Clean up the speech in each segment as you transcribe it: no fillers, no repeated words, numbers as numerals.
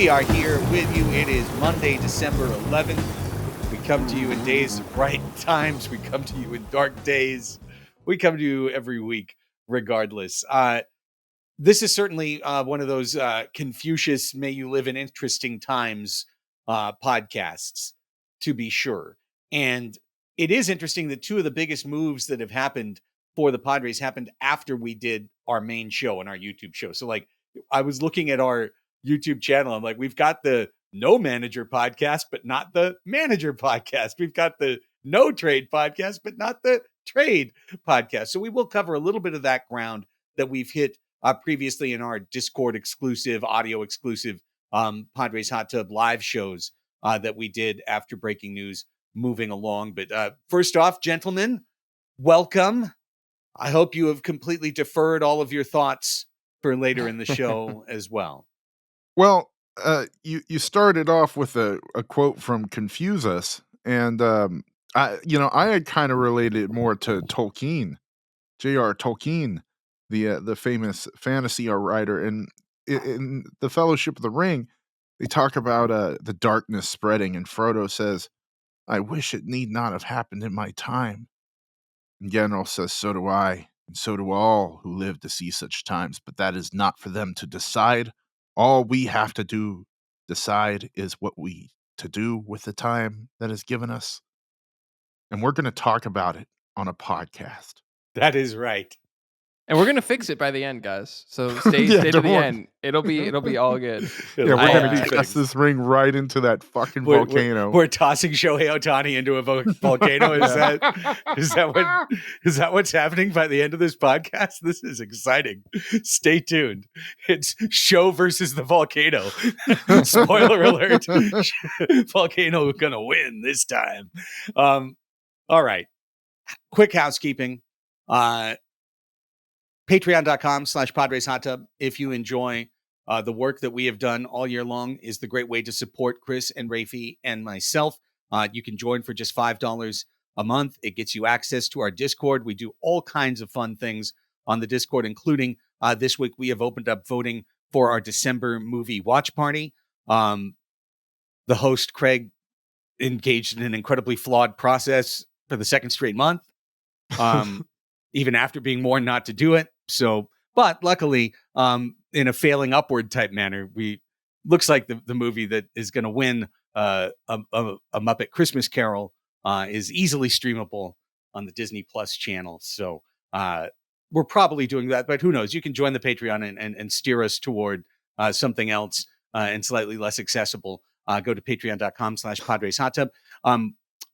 We are here with you. It is Monday, December 11th. We come to you in days of bright times. We come to you in dark days. We come to you every week, regardless. This is certainly one of those Confucius, may you live in interesting times podcasts, to be sure. And it is interesting that two of the biggest moves that have happened for the Padres happened after we did our main show and our YouTube show. So, like, I was looking at our YouTube channel. I'm like, we've got the No Manager podcast, but not the Manager podcast. We've got the No Trade podcast, but not the Trade podcast. So we will cover a little bit of that ground that we've hit previously in our Discord exclusive, audio exclusive Padres Hot Tub live shows that we did after breaking news moving along. But first off, gentlemen, welcome. I hope you have completely deferred all of your thoughts for later in the show as well. Well, you started off with a quote from Confucius, and I had kind of related it more to Tolkien, J.R. Tolkien, the famous fantasy writer, and in the Fellowship of the Ring, they talk about the darkness spreading, and Frodo says, "I wish it need not have happened in my time." And Gandalf says, "So do I, and so do all who live to see such times, but that is not for them to decide. All we have to decide is what we to do with the time that is given us." And we're going to talk about it on a podcast. That is right. And we're gonna fix it by the end, guys. So stay to the end. It'll be all good. Yeah, we're gonna cast this ring right into that fucking volcano. We're tossing Shohei Ohtani into a volcano. Is that what's happening by the end of this podcast? This is exciting. Stay tuned. It's show versus the volcano. Spoiler alert. Volcano gonna win this time. All right. Quick housekeeping. Patreon.com/Padres Hot Tub. If you enjoy the work that we have done all year long, is the great way to support Chris and Raphie and myself. You can join for just $5 a month. It gets you access to our Discord. We do all kinds of fun things on the Discord, including this week we have opened up voting for our December movie watch party. The host, Craig, engaged in an incredibly flawed process for the second straight month. Even after being warned not to do it. So, but luckily, in a failing upward type manner, looks like the movie that is going to win a Muppet Christmas Carol is easily streamable on the Disney Plus channel. So we're probably doing that, but who knows? You can join the Patreon and steer us toward something else and slightly less accessible. Go to patreon.com/Padres Hot Tub.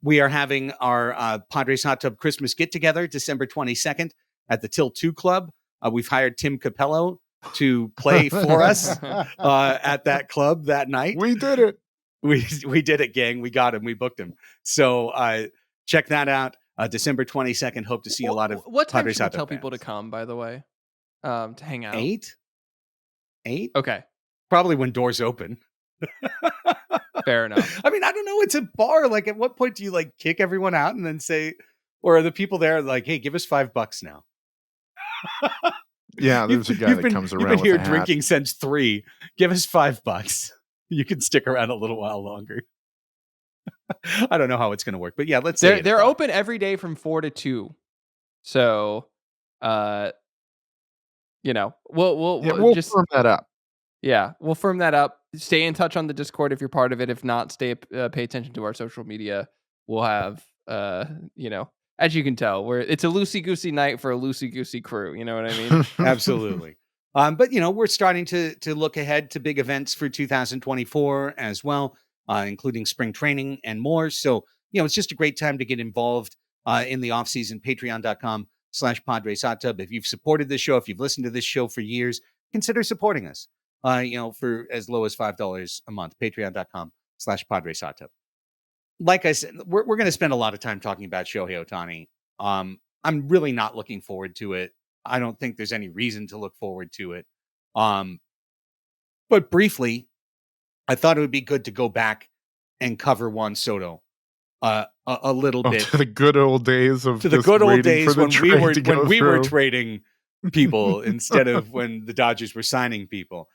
We are having our Padres Hot Tub Christmas get-together December 22nd at the Till 2 Club. We've hired Tim Capello to play for us at that club that night. We did it. We did it, gang. We got him. We booked him. So check that out. December 22nd. Hope to see a lot of what time Padres should we Hot Tub tell fans. people to come, by the way, to hang out? 8? Okay. Probably when doors open. Fair enough. I mean, I don't know. It's a bar. Like, at what point do you like kick everyone out and then say, or are the people there like, "Hey, give us $5 now"? Yeah, there's a guy that comes around. You've been with here a hat. drinking since 3. Give us $5. You can stick around a little while longer. I don't know how it's going to work, but yeah, let's say they're open every day from 4 to 2. So, we'll just firm that up. Yeah, we'll firm that up. Stay in touch on the Discord if you're part of it. If not, pay attention to our social media. We'll have, as you can tell, it's a loosey-goosey night for a loosey-goosey crew. You know what I mean? Absolutely. But, we're starting to look ahead to big events for 2024 as well, including spring training and more. So, it's just a great time to get involved in the offseason. Patreon.com/Padres Hot Tub. If you've supported this show, if you've listened to this show for years, consider supporting us. For as low as $5 a month, patreon.com/Padres Hot Tub. Like I said, we're going to spend a lot of time talking about Shohei Ohtani. I'm really not looking forward to it. I don't think there's any reason to look forward to it. But briefly, I thought it would be good to go back and cover Juan Soto a little bit. To the good old days of when we were trading people instead of when the Dodgers were signing people.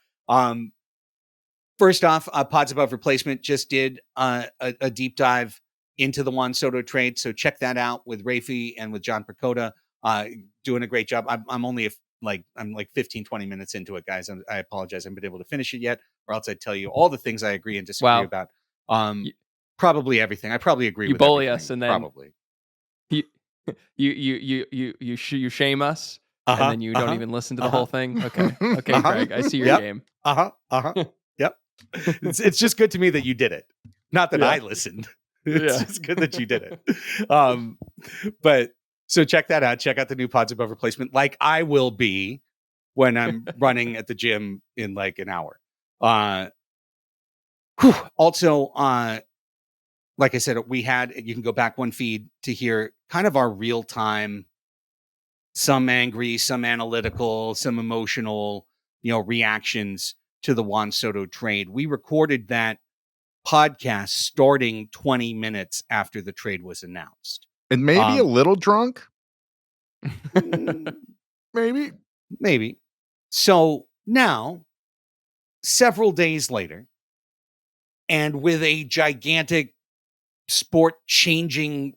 First off, Pods Above Replacement just did a deep dive into the Juan Soto trade. So check that out with Raphie and with John Percoda. Doing a great job. I'm only I'm like 15, 20 minutes into it, guys. I apologize. I haven't been able to finish it yet, or else I'd tell you all the things I agree and disagree about. Probably everything. I probably agree with bully everything, us, and then probably you shame us, and then you don't even listen to the whole thing. Okay, Craig, I see your game. Yep. It's just good to me that you did it. Not that I listened. It's just good that you did it. But so check that out. Check out the new Pods Above Replacement, like I will be when I'm running at the gym in like an hour. Also, like I said, you can go back one feed to hear kind of our real time, some angry, some analytical, some emotional, reactions to the Juan Soto trade. We recorded that podcast starting 20 minutes after the trade was announced. And maybe a little drunk. Maybe. So now, several days later, and with a gigantic sport-changing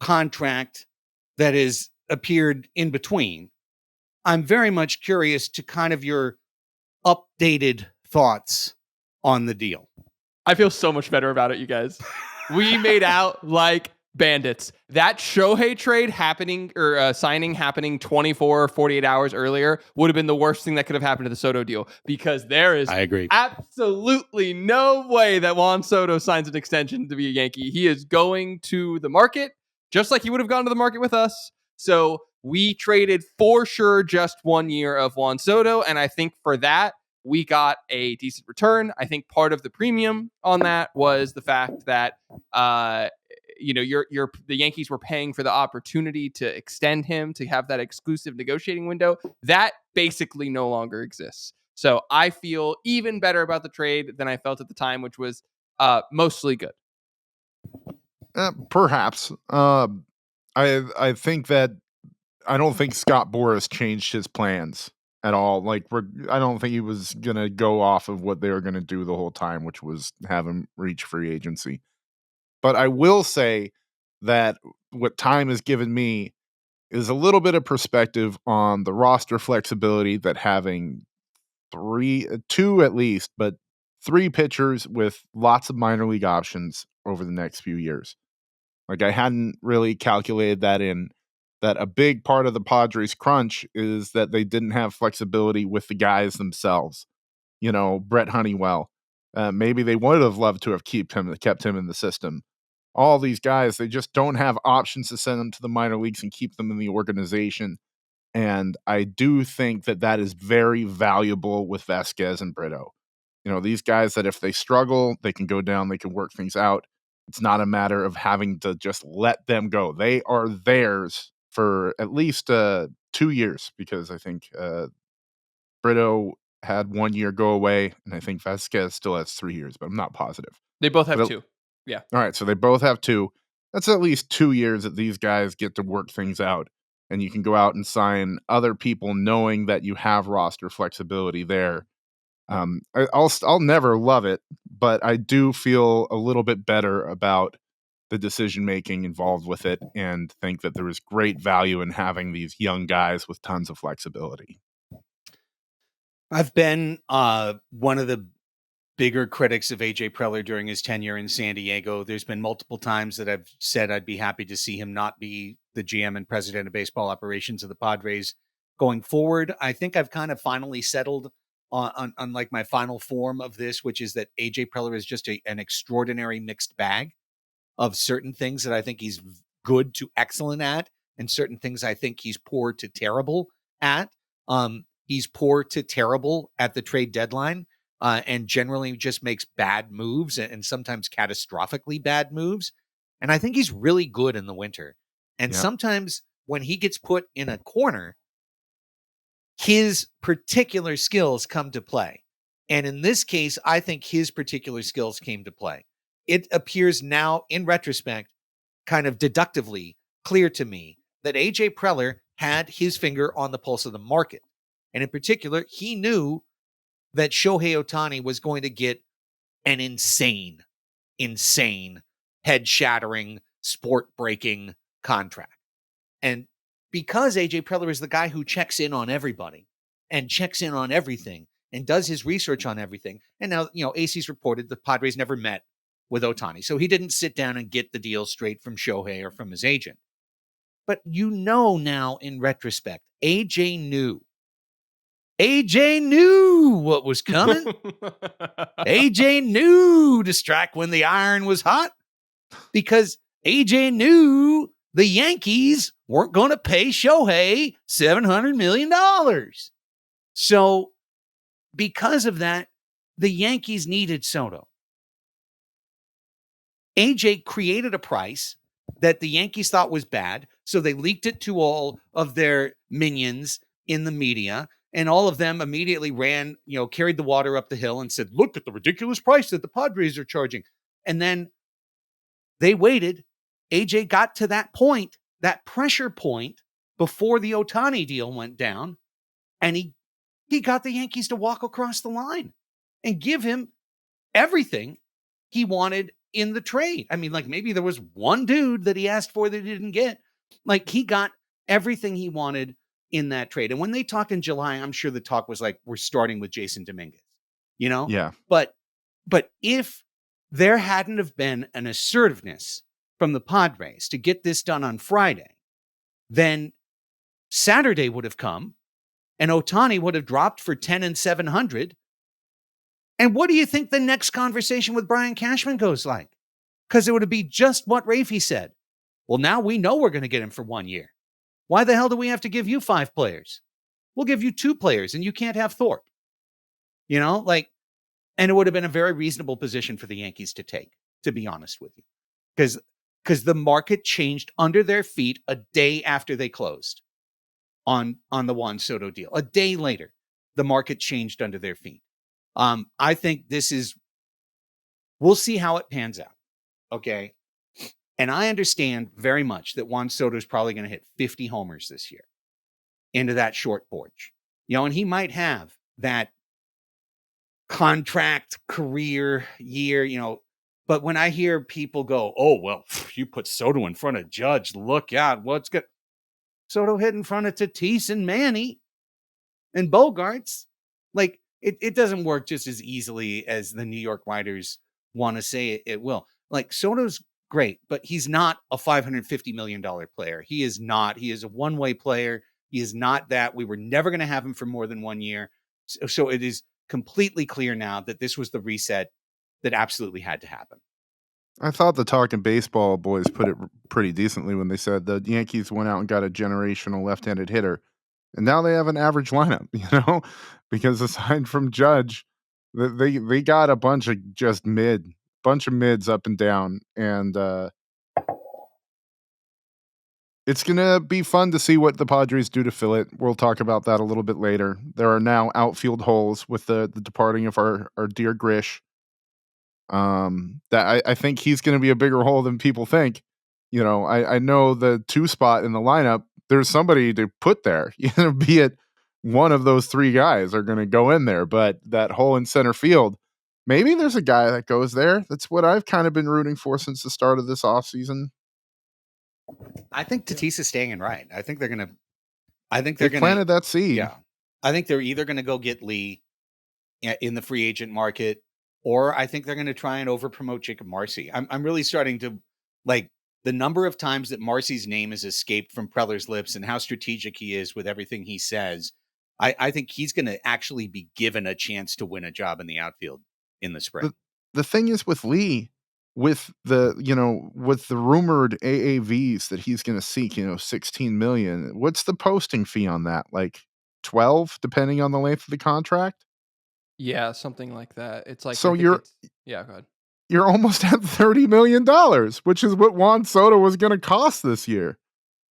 contract that has appeared in between, I'm very much curious to kind of your updated thoughts on the deal. I feel so much better about it, you guys. We made out like bandits. That Shohei trade signing happening 24 or 48 hours earlier would have been the worst thing that could have happened to the Soto deal, because there is absolutely no way that Juan Soto signs an extension to be a Yankee. He is going to the market just like he would have gone to the market with us. So we traded for sure just 1 year of Juan Soto, and I think for that, we got a decent return. I think part of the premium on that was the fact that the Yankees were paying for the opportunity to extend him, to have that exclusive negotiating window. That basically no longer exists. So I feel even better about the trade than I felt at the time, which was mostly good. Perhaps. I think that I don't think Scott Boras changed his plans at all. I don't think he was going to go off of what they were going to do the whole time, which was have him reach free agency. But I will say that what time has given me is a little bit of perspective on the roster flexibility that having two at least, but 3 pitchers with lots of minor league options over the next few years. I hadn't really calculated that in. That a big part of the Padres' crunch is that they didn't have flexibility with the guys themselves. Brett Honeywell. Maybe they would have loved to have kept him in the system. All these guys, they just don't have options to send them to the minor leagues and keep them in the organization. And I do think that is very valuable with Vasquez and Brito. These guys that if they struggle, they can go down, they can work things out. It's not a matter of having to just let them go. They are theirs for at least 2 years, because I think Brito had 1 year go away, and I think Vasquez still has 3 years, but I'm not positive. They both have 2. Yeah. All right, so they both have 2. That's at least 2 years that these guys get to work things out, and you can go out and sign other people knowing that you have roster flexibility there. I'll never love it, but I do feel a little bit better about the decision making involved with it, and think that there is great value in having these young guys with tons of flexibility. I've been one of the bigger critics of AJ Preller during his tenure in San Diego. There's been multiple times that I've said I'd be happy to see him not be the GM and president of baseball operations of the Padres going forward. I think I've kind of finally settled on like my final form of this, which is that AJ Preller is just an extraordinary mixed bag of certain things that I think he's good to excellent at, and certain things I think he's poor to terrible at. He's poor to terrible at the trade deadline, and generally just makes bad moves, and sometimes catastrophically bad moves. And I think he's really good in the winter. And sometimes when he gets put in a corner, his particular skills come to play. And in this case, I think his particular skills came to play. It appears now, in retrospect, kind of deductively clear to me that AJ Preller had his finger on the pulse of the market. And in particular, he knew that Shohei Ohtani was going to get an insane, head-shattering, sport-breaking contract. And because A.J. Preller is the guy who checks in on everybody and checks in on everything and does his research on everything, and now, AC's reported the Padres never met with Ohtani, so he didn't sit down and get the deal straight from Shohei or from his agent. But now in retrospect, AJ knew what was coming. AJ knew to strike when the iron was hot, because AJ knew the Yankees weren't going to pay Shohei $700 million. So because of that, the Yankees needed Soto. AJ created a price that the Yankees thought was bad, so they leaked it to all of their minions in the media, and all of them immediately ran, carried the water up the hill and said, look at the ridiculous price that the Padres are charging. And then they waited. AJ got to that point, that pressure point, before the Ohtani deal went down, and he got the Yankees to walk across the line and give him everything he wanted in the trade. I mean, like, maybe there was one dude that he asked for that he didn't get. Like, he got everything he wanted in that trade. And when they talked in July, I'm sure the talk was like, we're starting with Jason Dominguez, Yeah. But if there hadn't have been an assertiveness from the Padres to get this done on Friday, then Saturday would have come and Ohtani would have dropped for 10 and 700. And what do you think the next conversation with Brian Cashman goes like? Because it would be just what Raphie said. Well, now we know we're going to get him for 1 year. Why the hell do we have to give you 5 players? We'll give you 2 players and you can't have Thorpe. And it would have been a very reasonable position for the Yankees to take, to be honest with you. Because the market changed under their feet a day after they closed on the Juan Soto deal. A day later, the market changed under their feet. I think we'll see how it pans out. Okay. And I understand very much that Juan Soto is probably going to hit 50 homers this year into that short porch, and he might have that contract career year, but when I hear people go, oh, well, you put Soto in front of Judge, look out, what's good. Soto hit in front of Tatis and Manny and Bogarts. Like, it doesn't work just as easily as the New York writers want to say it will. Like, Soto's great, but he's not a $550 million player. He is not. He is a one-way player. He is not that. We were never going to have him for more than 1 year. So it is completely clear now that this was the reset that absolutely had to happen. I thought the Talking Baseball boys put it pretty decently when they said the Yankees went out and got a generational left-handed hitter, and now they have an average lineup, because aside from Judge, they got a bunch of just mids up and down, and it's going to be fun to see what the Padres do to fill it. We'll talk about that a little bit later. There are now outfield holes with the departing of our dear Grish. That I think he's going to be a bigger hole than people think. I know the 2 spot in the lineup, there's somebody to put there, be it one of those 3 guys are going to go in there, but that hole in center field, maybe there's a guy that goes there. That's what I've kind of been rooting for since the start of this offseason. I think Tatis is staying in right. I think they're going to, planted that seed. Yeah. I think they're either going to go get Lee in the free agent market, or I think they're going to try and over-promote Jacob Marcy. I'm really starting to, like, the number of times that Marcy's name has escaped from Preller's lips and how strategic he is with everything he says. I think he's going to actually be given a chance to win a job in the outfield in the spring. The thing is with Lee, with the rumored AAVs that he's going to seek, $16 million. What's the posting fee on that? Like 12, depending on the length of the contract? Yeah, something like that. It's like, so go ahead. You're almost at $30 million, which is what Juan Soto was going to cost this year.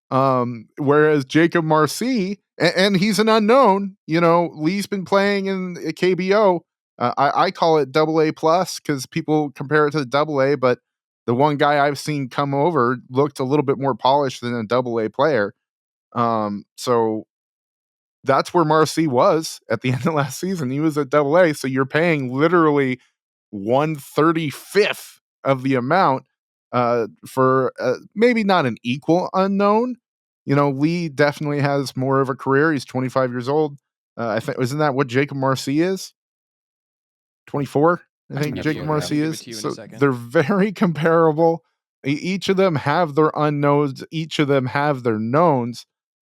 Whereas Jacob Marcy, and he's an unknown, Lee's been playing in KBO. I call it AA plus because people compare it to the AA, but the one guy I've seen come over looked a little bit more polished than a AA player. So that's where Marcy was at the end of last season. He was at AA. So you're paying literally 1/35th of the amount for maybe not an equal unknown. Lee definitely has more of a career. He's 25 years old. I think, isn't that what Jacob Marcy is? 24, I think Jacob Marcy is. So they're very comparable. Each of them have their unknowns. Each of them have their knowns.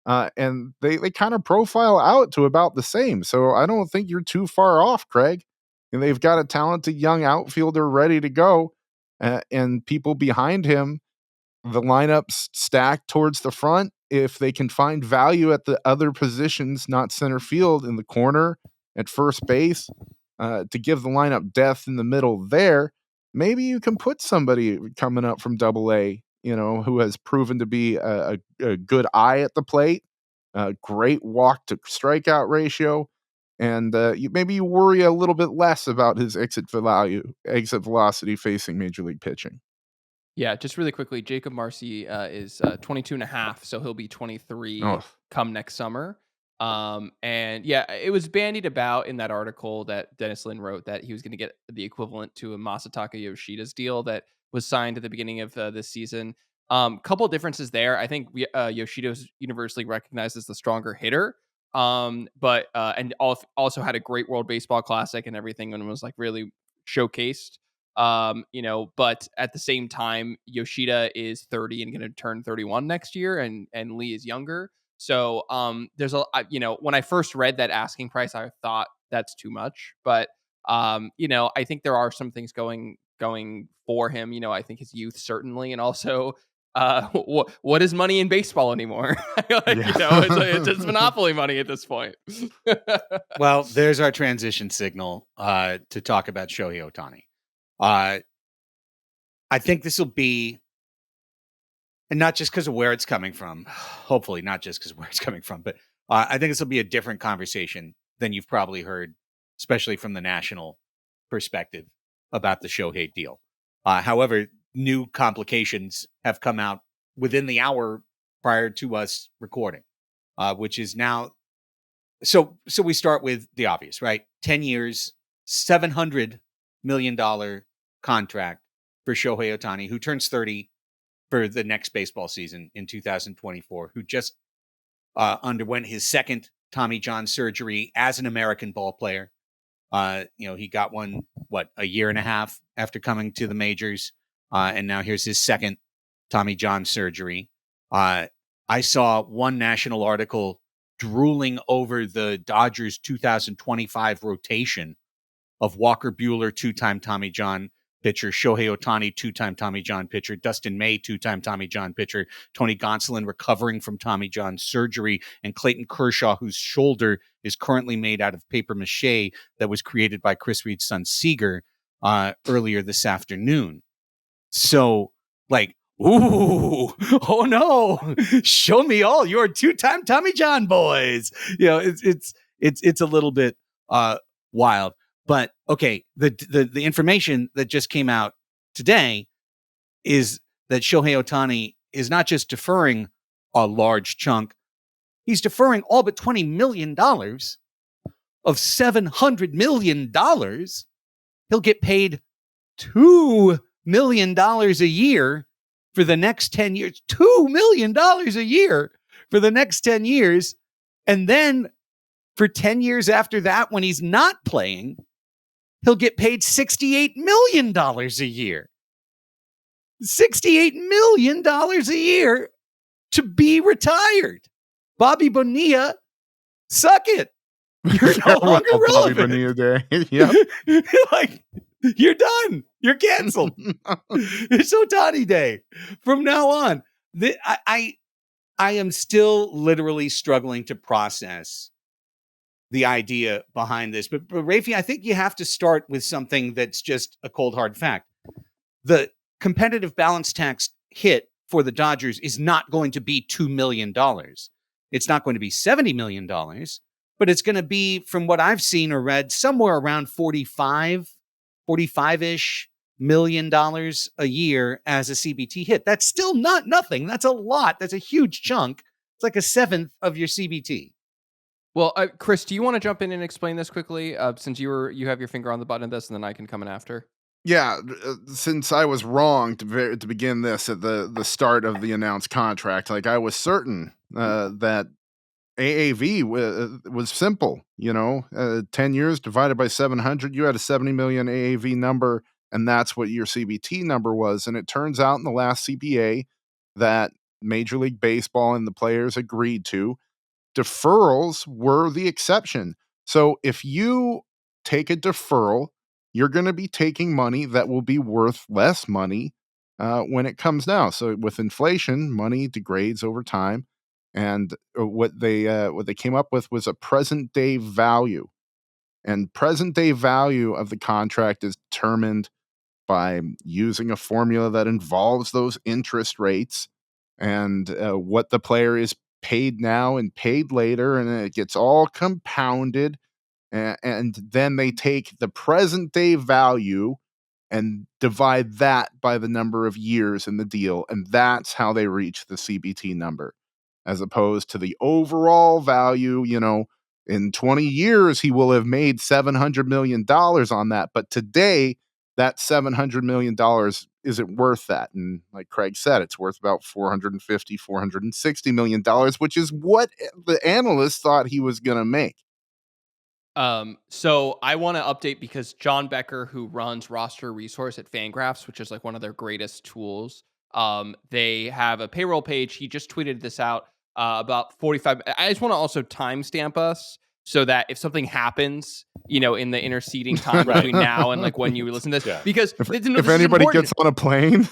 And they kind of profile out to about the same. So I don't think you're too far off, Craig. And they've got a talented young outfielder ready to go. And people behind him, the lineup's stacked towards the front. If they can find value at the other positions, not center field, in the corner, at first base, to give the lineup depth in the middle there, maybe you can put somebody coming up from Double-A, who has proven to be a good eye at the plate, a great walk to strikeout ratio, and maybe you worry a little bit less about his exit velocity facing Major League pitching. Yeah, just really quickly, Jacob Marcy is 22 and a half, so he'll be 23 come next summer. And yeah, it was bandied about in that article that Dennis Lin wrote that he was going to get the equivalent to a Masataka Yoshida's deal that was signed at the beginning of this season. Couple differences there. I think Yoshida was universally recognized as the stronger hitter, but and also had a great World Baseball Classic and everything, and was like really showcased. But at the same time, Yoshida is 30 and going to turn 31 next year, and Lee is younger. So there's when I first read that asking price, I thought that's too much, but I think there are some things going for him. I think his youth certainly, and also what is money in baseball anymore? It's monopoly money at this point. Well, there's our transition signal to talk about Shohei Ohtani. I think this will be, and not just because of where it's coming from, hopefully not just because of where it's coming from, but I think this will be a different conversation than you've probably heard, especially from the national perspective, about the Shohei deal. However, new complications have come out within the hour prior to us recording, which is now. So we start with the obvious, right? 10 years, $700 million contract for Shohei Ohtani, who turns 30 for the next baseball season in 2024, who just underwent his second Tommy John surgery as an American ball player. He got one, a year and a half after coming to the majors. And now here's his second Tommy John surgery. I saw one national article drooling over the Dodgers 2025 rotation of Walker Buehler, two-time Tommy John pitcher, Shohei Ohtani, two-time Tommy John pitcher, Dustin May, two-time Tommy John pitcher, Tony Gonsolin recovering from Tommy John surgery, and Clayton Kershaw, whose shoulder is currently made out of paper mache that was created by Chris Reed's son Seager earlier this afternoon. So, ooh, oh no, show me all your two-time Tommy John boys. It's a little bit wild. But okay, the information that just came out today is that Shohei Ohtani is not just deferring a large chunk, he's deferring all but $20 million of $700 million. He'll get paid $2 million a year for the next 10 years. $2 million a year for the next 10 years. And then for 10 years after that, when he's not playing, he'll get paid $68 million a year. $68 million a year to be retired. Bobby Bonilla, suck it. You're no longer relevant. Bobby Bonilla Day. Yep. You're done. You're canceled. It's Ohtani Day from now on. I am still literally struggling to process the idea behind this. But Raphie, I think you have to start with something that's just a cold, hard fact. The competitive balance tax hit for the Dodgers is not going to be $2 million. It's not going to be $70 million, but it's going to be, from what I've seen or read, somewhere around $45-ish million a year as a CBT hit. That's still not nothing. That's a lot. That's a huge chunk. It's like a seventh of your CBT. Well, Chris, do you want to jump in and explain this quickly? Since you have your finger on the button of this, and then I can come in after. Yeah, since I was wrong to begin this at the start of the announced contract, like I was certain that AAV was simple. 10 years divided by 700, you had a 70 million AAV number, and that's what your CBT number was. And it turns out in the last CBA that Major League Baseball and the players agreed to, deferrals were the exception. So if you take a deferral, you're going to be taking money that will be worth less money when it comes down. So with inflation, money degrades over time, and what they came up with was a present day value, and present day value of the contract is determined by using a formula that involves those interest rates and what the player is paid now and paid later, and it gets all compounded. And then they take the present day value and divide that by the number of years in the deal, and that's how they reach the CBT number, as opposed to the overall value. In 20 years, he will have made $700 million on that, but today, that $700 million isn't worth that. And like Craig said, it's worth about $450, $460 million, which is what the analysts thought he was going to make. So I want to update because John Becker, who runs roster resource at Fangraphs, which is like one of their greatest tools, they have a payroll page. He just tweeted this out about 45. I just want to also timestamp us so that if something happens, in the interceding time between now and like when you listen to this, because if anybody gets on a plane,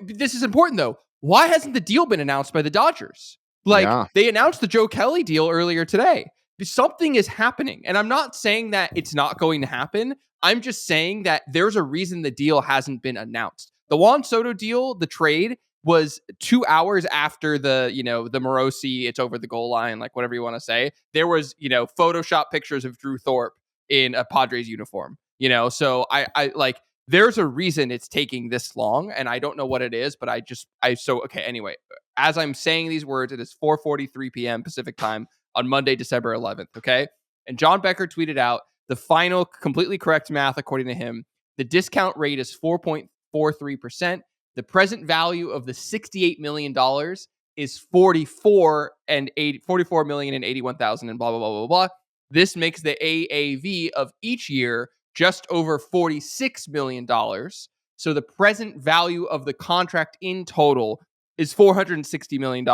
this is important though. Why hasn't the deal been announced by the Dodgers? They announced the Joe Kelly deal earlier today. Something is happening. And I'm not saying that it's not going to happen. I'm just saying that there's a reason the deal hasn't been announced. The Juan Soto deal, the trade, was 2 hours after the Morosi, it's over the goal line, like whatever you want to say. There was, Photoshop pictures of Drew Thorpe in a Padres uniform. So I like, there's a reason it's taking this long, and I don't know what it is, but anyway, as I'm saying these words, it is 4:43 p.m. Pacific time on Monday, December 11th, okay? And John Becker tweeted out the final completely correct math, according to him. The discount rate is 4.43%. The present value of the $68 million is $44 million and 81,000 and blah, blah, blah, blah, blah. This makes the AAV of each year just over $46 million. So the present value of the contract in total is $460 million.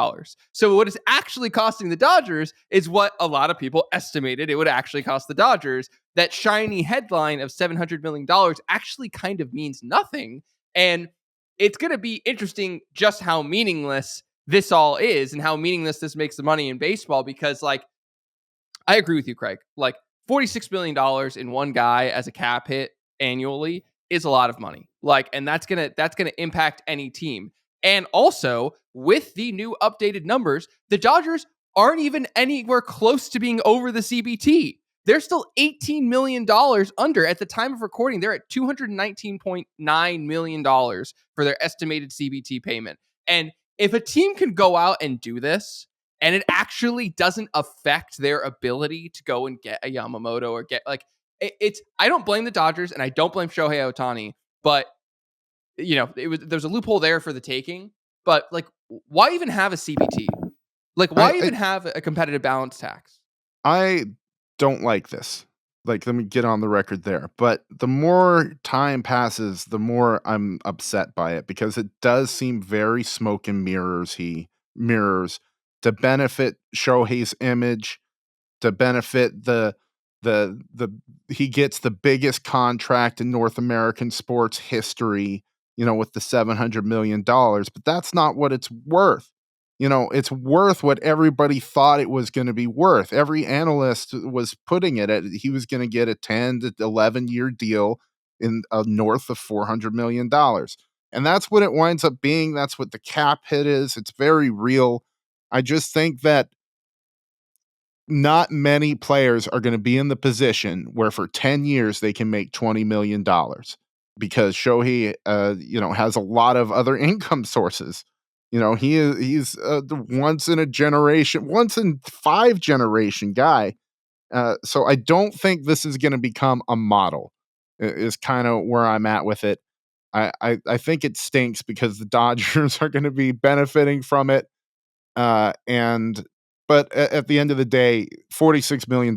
So what is actually costing the Dodgers is what a lot of people estimated it would actually cost the Dodgers. That shiny headline of $700 million actually kind of means nothing. And it's going to be interesting just how meaningless this all is and how meaningless this makes the money in baseball, because I agree with you, Craig. $46 million in one guy as a cap hit annually is a lot of money. And that's going to impact any team. And also, with the new updated numbers, the Dodgers aren't even anywhere close to being over the CBT. They're still $18 million under. At the time of recording, they're at $219.9 million for their estimated CBT payment. And if a team can go out and do this, and it actually doesn't affect their ability to go and get a Yamamoto or get I don't blame the Dodgers, and I don't blame Shohei Ohtani, but there's a loophole there for the taking, but why even have a CBT? Why even have a competitive balance tax? I don't like this. Let me get on the record there. But the more time passes, the more I'm upset by it, because it does seem very smoke and mirrors to benefit Shohei's image, to benefit the he gets the biggest contract in North American sports history, with the $700 million, but that's not what it's worth. It's worth what everybody thought it was going to be worth. Every analyst was putting it at, he was going to get a 10 to 11 year deal in north of $400 million. And that's what it winds up being. That's what the cap hit is. It's very real. I just think that not many players are going to be in the position where for 10 years they can make $20 million, because Shohei, has a lot of other income sources. He's the once in 5-generation guy. So I don't think this is going to become a model. Is kind of where I'm at with it. I think it stinks because the Dodgers are going to be benefiting from it. But at the end of the day, $46 million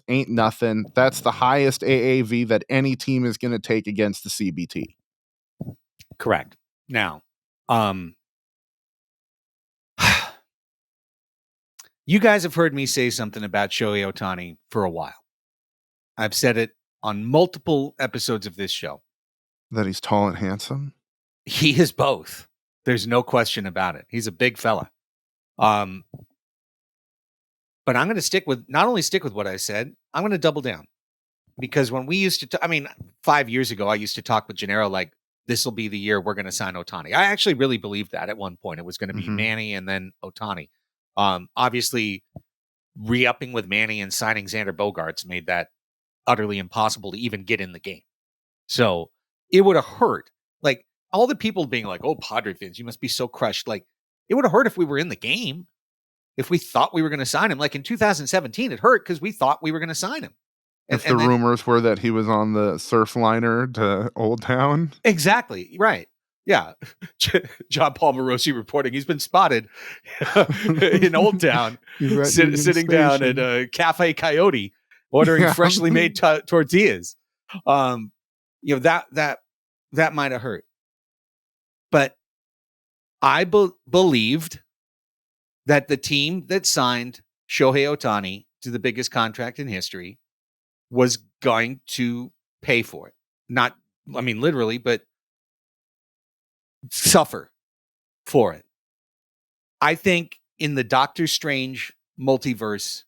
ain't nothing. That's the highest AAV that any team is going to take against the CBT. Correct. Now, you guys have heard me say something about Shohei Ohtani for a while. I've said it on multiple episodes of this show. That he's tall and handsome? He is both. There's no question about it. He's a big fella. But I'm going to not only stick with what I said, I'm going to double down. Because when we used to, 5 years ago, I used to talk with Gennaro like, this will be the year we're going to sign Ohtani. I actually really believed that at one point. It was going to be Manny and then Ohtani. Obviously, re-upping with Manny and signing Xander Bogaerts made that utterly impossible to even get in the game. So it would have hurt. Like, all the people being like, oh, Padre fans, you must be so crushed. Like, it would have hurt if we were in the game. If we thought we were going to sign him. Like in 2017, it hurt because we thought we were going to sign him. If the rumors were that he was on the surf liner to Old Town. Exactly. Right. Yeah. John Paul Morosi reporting he's been spotted in Old Town sitting down at a Cafe Coyote ordering freshly made tortillas. That might have hurt. But I believed that the team that signed Shohei Ohtani to the biggest contract in history was going to pay for it. Not, literally, but suffer for it. I think in the Doctor Strange multiverse,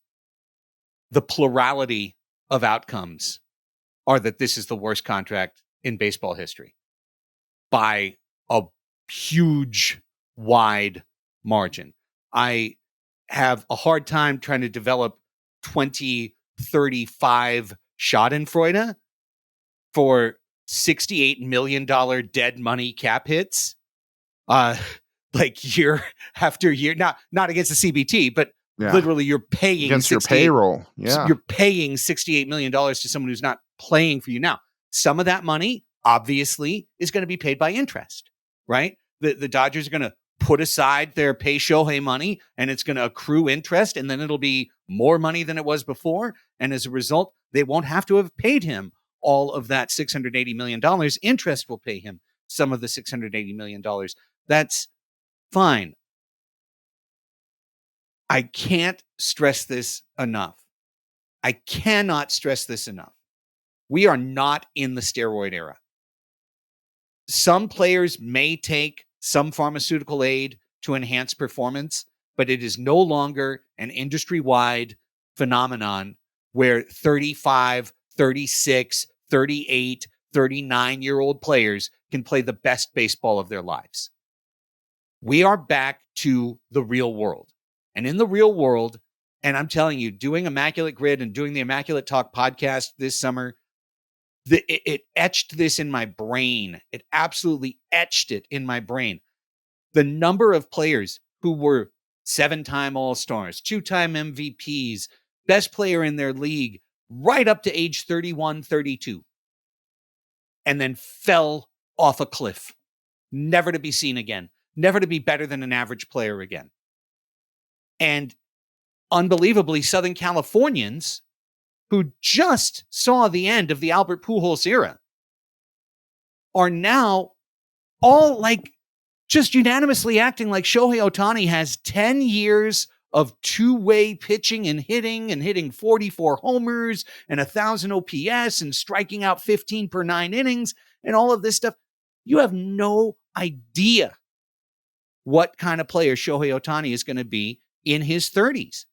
the plurality of outcomes are that this is the worst contract in baseball history by a huge, wide margin. I have a hard time trying to develop 2035 Schadenfreude for $68 million dead money cap hits, like year after year. Not against the CBT, but literally you're paying against your payroll. Yeah, you're paying $68 million to someone who's not playing for you now. Some of that money, obviously, is going to be paid by interest, right? The Dodgers are going to put aside their pay Shohei money, and it's going to accrue interest, and then it'll be more money than it was before. And as a result, they won't have to have paid him all of that $680 million. Interest will pay him some of the $680 million. That's fine. I can't stress this enough. I cannot stress this enough. We are not in the steroid era. Some players may take some pharmaceutical aid to enhance performance, but it is no longer an industry-wide phenomenon where 35, 36, 38, 39-year-old players can play the best baseball of their lives. We are back to the real world. And in the real world, and I'm telling you, doing Immaculate Grid and doing the Immaculate Talk podcast this summer, it etched this in my brain. It absolutely etched it in my brain. The number of players who were 7-time All-Stars, 2-time MVPs, best player in their league, right up to age 31, 32, and then fell off a cliff, never to be seen again, never to be better than an average player again. And unbelievably, Southern Californians who just saw the end of the Albert Pujols era are now all like just unanimously acting like Shohei Ohtani has 10 years of two-way pitching and hitting 44 homers and 1,000 OPS and striking out 15 per 9 innings and all of this stuff. You have no idea what kind of player Shohei Ohtani is going to be in his 30s.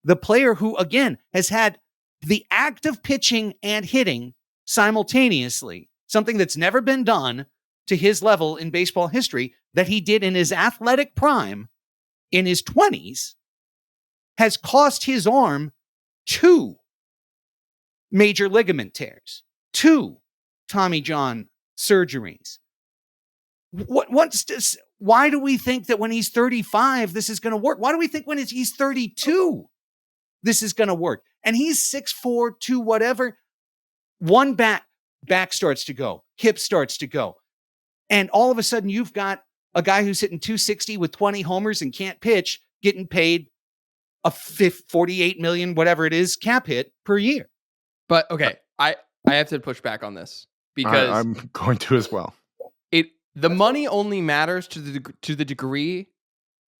The player who, again, has had the act of pitching and hitting simultaneously, something that's never been done to his level in baseball history, that he did in his athletic prime in his 20s, has cost his arm 2 major ligament tears, 2 Tommy John surgeries. Why do we think that when he's 35, this is going to work? Why do we think when he's 32, this is going to work? And he's 6'4", 2, whatever. One back starts to go, hip starts to go. And all of a sudden you've got a guy who's hitting 260 with 20 homers and can't pitch, getting paid a 48 million, whatever it is, cap hit per year. But okay, I have to push back on this because I'm going to as well. The money only matters to the degree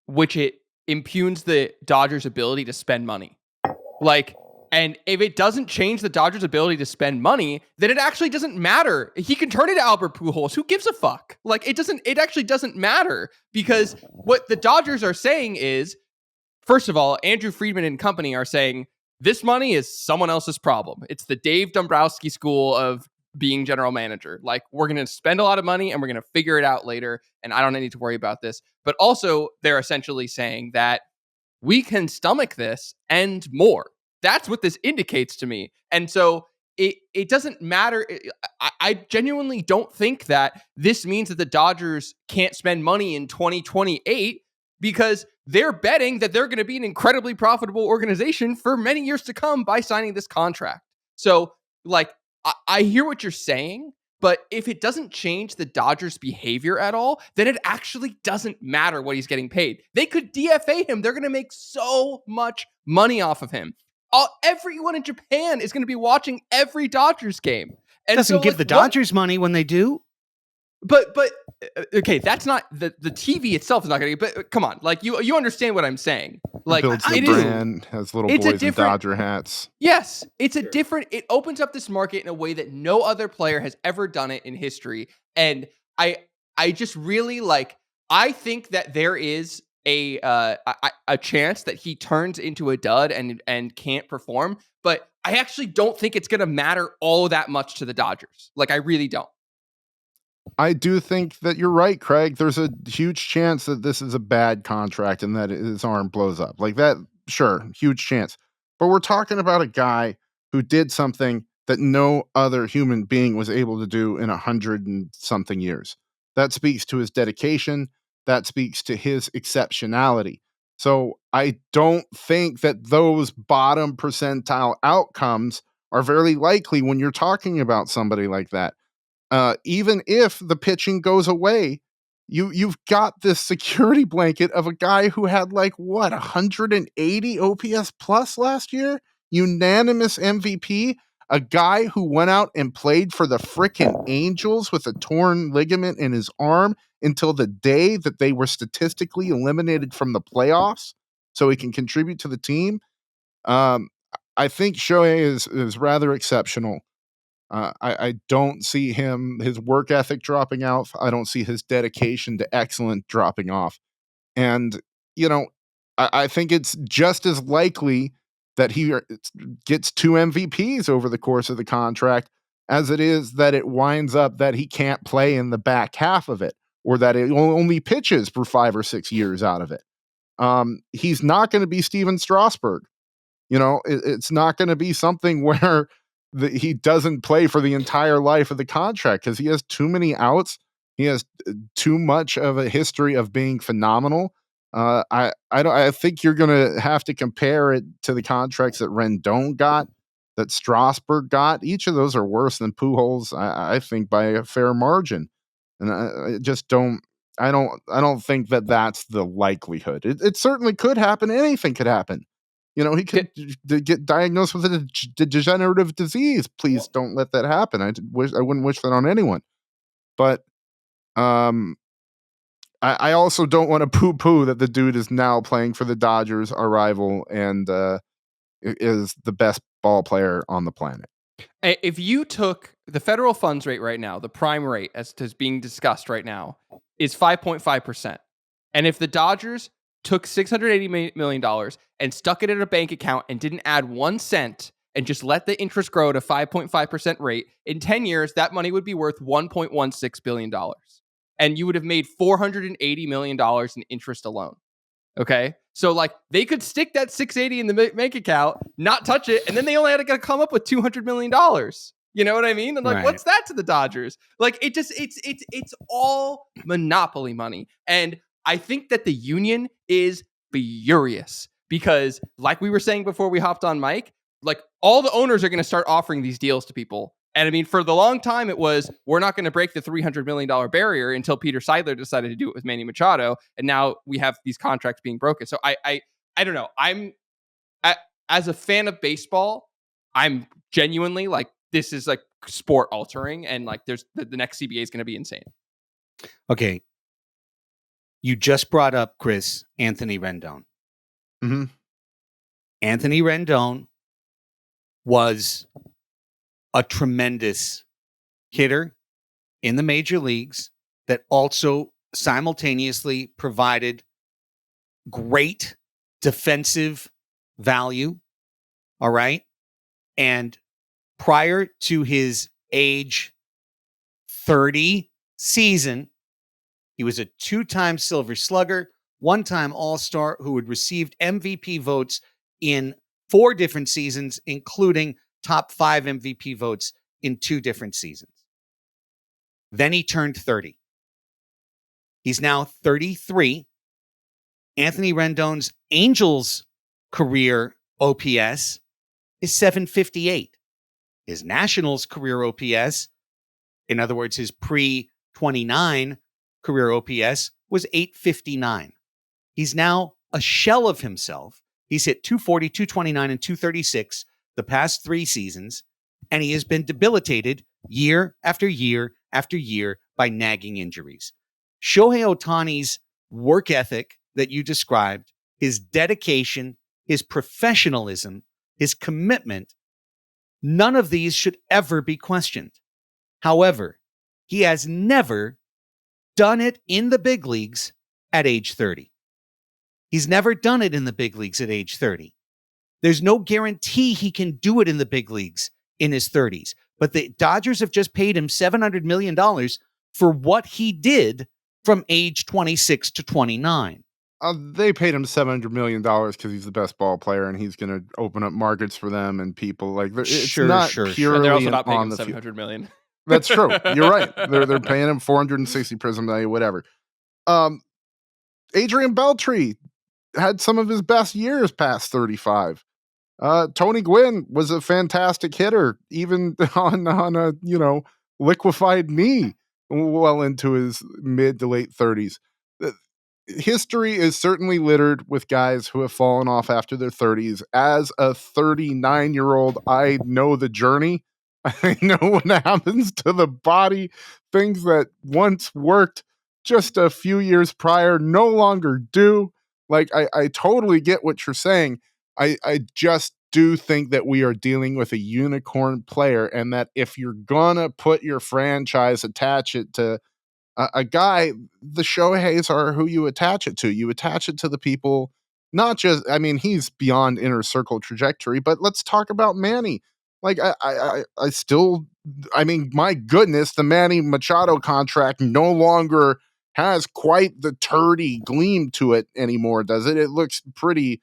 which it impugns the Dodgers' ability to spend money. Like, and if it doesn't change the Dodgers' ability to spend money, then it actually doesn't matter. He can turn into Albert Pujols. Who gives a fuck? Like, it actually doesn't matter, because what the Dodgers are saying is, first of all, Andrew Friedman and company are saying this money is someone else's problem. It's the Dave Dombrowski school of being general manager. Like, we're going to spend a lot of money and we're going to figure it out later, and I don't need to worry about this. But also, they're essentially saying that we can stomach this and more. That's what this indicates to me. And so it doesn't matter. I genuinely don't think that this means that the Dodgers can't spend money in 2028, because they're betting that they're going to be an incredibly profitable organization for many years to come by signing this contract. So, like, I hear what you're saying, but if it doesn't change the Dodgers' behavior at all, then it actually doesn't matter what he's getting paid. They could DFA him. They're going to make so much money off of him. Everyone in Japan is going to be watching every Dodgers game. And doesn't give the Dodgers money when they do. But okay, that's not the TV itself is not going to. But come on, like you understand what I'm saying. Like, builds the brand, has little boys in Dodger hats. Yes, it's a different. It opens up this market in a way that no other player has ever done it in history. And I just really like. I think that there is a chance that he turns into a dud and can't perform. But I actually don't think it's going to matter all that much to the Dodgers. Like, I really don't. I do think that you're right, Craig. There's a huge chance that this is a bad contract and that his arm blows up. Like that, sure, huge chance. But we're talking about a guy who did something that no other human being was able to do in 100 and something years. That speaks to his dedication. That speaks to his exceptionality. So I don't think that those bottom percentile outcomes are very likely when you're talking about somebody like that. Even if the pitching goes away, you've got this security blanket of a guy who had 180 OPS plus last year, unanimous MVP, a guy who went out and played for the frickin' Angels with a torn ligament in his arm until the day that they were statistically eliminated from the playoffs, so he can contribute to the team. I think Shohei is rather exceptional. I don't see his work ethic dropping off. I don't see his dedication to excellence dropping off. And, I think it's just as likely that he gets 2 MVPs over the course of the contract as it is that it winds up that he can't play in the back half of it, or that it only pitches for 5 or 6 years out of it. He's not going to be Steven Strasburg. It's not going to be something where he doesn't play for the entire life of the contract, because he has too many outs. He has too much of a history of being phenomenal. I think you're going to have to compare it to the contracts that Rendon got, that Strasburg got. Each of those are worse than Pujols, I think, by a fair margin. And I just don't. I don't think that that's the likelihood. It certainly could happen. Anything could happen. He could get diagnosed with a degenerative disease. Please don't let that happen. I wouldn't wish that on anyone. But I also don't want to poo-poo that the dude is now playing for the Dodgers, our rival, and is the best ball player on the planet. If you took the federal funds rate right now, the prime rate as is being discussed right now is 5.5%. And if the Dodgers took $680 million and stuck it in a bank account and didn't add 1 cent and just let the interest grow at a 5.5% rate, in 10 years, that money would be worth $1.16 billion. And you would have made $480 million in interest alone. Okay? So, they could stick that $680 in the bank account, not touch it, and then they only had to come up with $200 million. You know what I mean? And like, Right. what's that to the Dodgers? Like, it's all monopoly money. And I think that the union is furious because, like we were saying before we hopped on mic, like all the owners are going to start offering these deals to people. And I mean, for the long time, it was, we're not going to break the $300 million barrier until Peter Seidler decided to do it with Manny Machado. And now we have these contracts being broken. So I don't know. As a fan of baseball, I'm genuinely like, this is like sport altering. And like, there's the next CBA is going to be insane. Okay. You just brought up, Chris, Anthony Rendon. Mm-hmm. Anthony Rendon was a tremendous hitter in the major leagues that also simultaneously provided great defensive value. All right. And prior to his age 30 season, he was a 2-time Silver Slugger, 1-time All-Star who had received MVP votes in 4 different seasons, including top 5 MVP votes in 2 different seasons. Then he turned 30. He's now 33. Anthony Rendon's Angels career OPS is 758. His Nationals career OPS, in other words, his pre-29 career OPS, was 859. He's now a shell of himself. He's hit 240, 229, and 236 the past 3 seasons, and he has been debilitated year after year after year by nagging injuries. Shohei Ohtani's work ethic that you described, his dedication, his professionalism, his commitment, none of these should ever be questioned. However, he has never done it in the big leagues at age 30. He's never done it in the big leagues at age 30. There's no guarantee he can do it in the big leagues in his 30s. But the Dodgers have just paid him $700 million for what he did from age 26 to 29. They paid him $700 million because he's the best ball player and he's going to open up markets for them and people. Like, it's not purely And they're also not paying on him the $700 million. That's true. You're right. They're paying him 460 prism value, whatever. Adrian Beltre had some of his best years past 35. Tony Gwynn was a fantastic hitter, even on a liquefied knee, well into his mid to late 30s. History is certainly littered with guys who have fallen off after their 30s. As a 39-year-old, I know the journey. I know what happens to the body. Things that once worked just a few years prior no longer do. Like, I totally get what you're saying. I just do think that we are dealing with a unicorn player, and that if you're gonna put your franchise, attach it to a guy, the Shoheis are who you attach it to. You attach it to the people, not just, I mean, he's beyond inner circle trajectory, but let's talk about Manny. Like, I still, I mean, my goodness, the Manny Machado contract no longer has quite the turdy gleam to it anymore, does it? It looks pretty,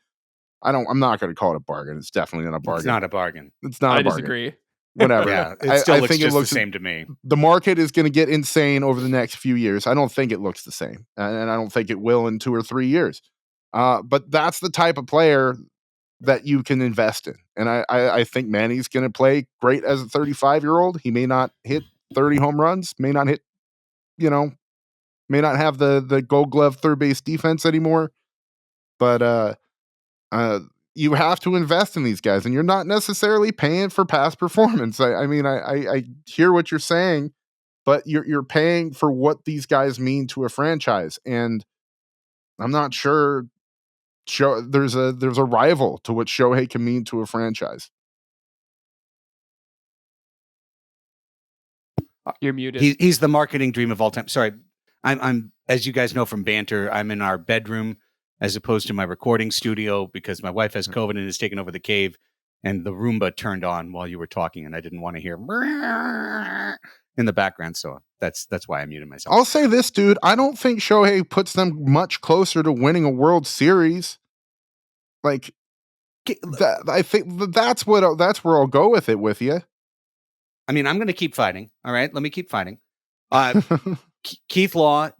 I'm not going to call it a bargain. It's definitely not a bargain. It's not a bargain. It's not a bargain. I disagree. Whatever. Yeah, it still looks think just it looks the same to me. The market is going to get insane over the next few years. I don't think it looks the same, and I don't think it will in 2 or 3 years. But that's the type of player that you can invest in, and I think Manny's going to play great as a 35-year-old. He may not hit 30 home runs, may not hit, may not have the Gold Glove third base defense anymore, but you have to invest in these guys, and you're not necessarily paying for past performance. I mean, I hear what you're saying, but you're paying for what these guys mean to a franchise, and I'm not sure there's a rival to what Shohei can mean to a franchise. You're muted. He's the marketing dream of all time. Sorry, I'm as you guys know from banter, I'm in our bedroom as opposed to my recording studio because my wife has COVID and has taken over the cave, and the Roomba turned on while you were talking, and I didn't want to hear in the background, so that's why I muted myself. I'll say this, dude. I don't think Shohei puts them much closer to winning a World Series. Like, I think that's where I'll go with it with you. I mean, I'm going to keep fighting. All right, let me keep fighting. Keith Law,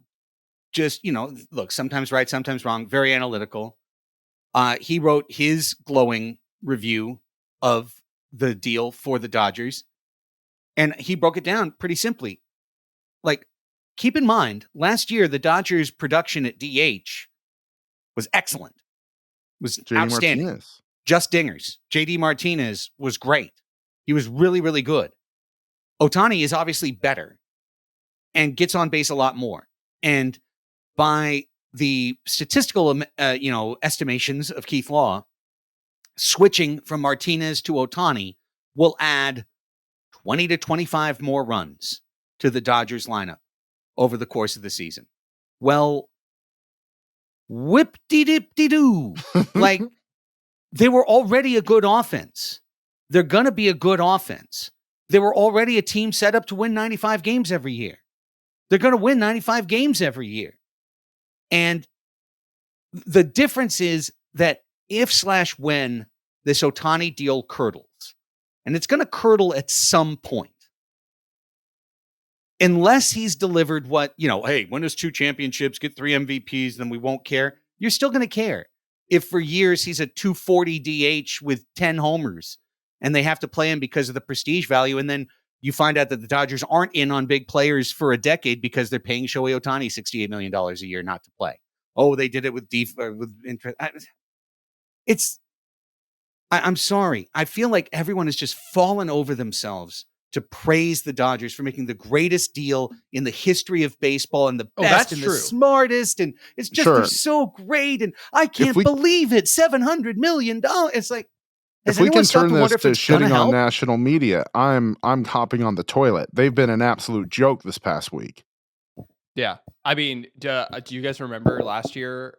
just, look, sometimes right, sometimes wrong, very analytical. He wrote his glowing review of the deal for the Dodgers, and he broke it down pretty simply. Like, keep in mind, last year, the Dodgers' production at DH was excellent, was JD outstanding. Martinez. Just dingers. JD Martinez was great. He was really, really good. Ohtani is obviously better and gets on base a lot more. And by the statistical, estimations of Keith Law, switching from Martinez to Ohtani will add 20 to 25 more runs to the Dodgers lineup over the course of the season. Well, whip-de-dip-de-doo. Like, they were already a good offense. They're going to be a good offense. They were already a team set up to win 95 games every year. They're going to win 95 games every year. And the difference is that if/when this Ohtani deal curdles, and it's going to curdle at some point, unless he's delivered what, hey, win us 2 championships, get 3 MVPs, then we won't care. You're still going to care if for years he's a 240 DH with 10 homers and they have to play him because of the prestige value. And then you find out that the Dodgers aren't in on big players for a decade because they're paying Shohei Ohtani $68 million a year not to play. Oh, they did it with interest. I'm sorry. I feel like everyone has just fallen over themselves to praise the Dodgers for making the greatest deal in the history of baseball and the best and the smartest. And it's just, they're so great. And I can't believe it. $700 million. It's like, if we can turn this to shitting on national media, I'm hopping on the toilet. They've been an absolute joke this past week. Yeah. I mean, do you guys remember last year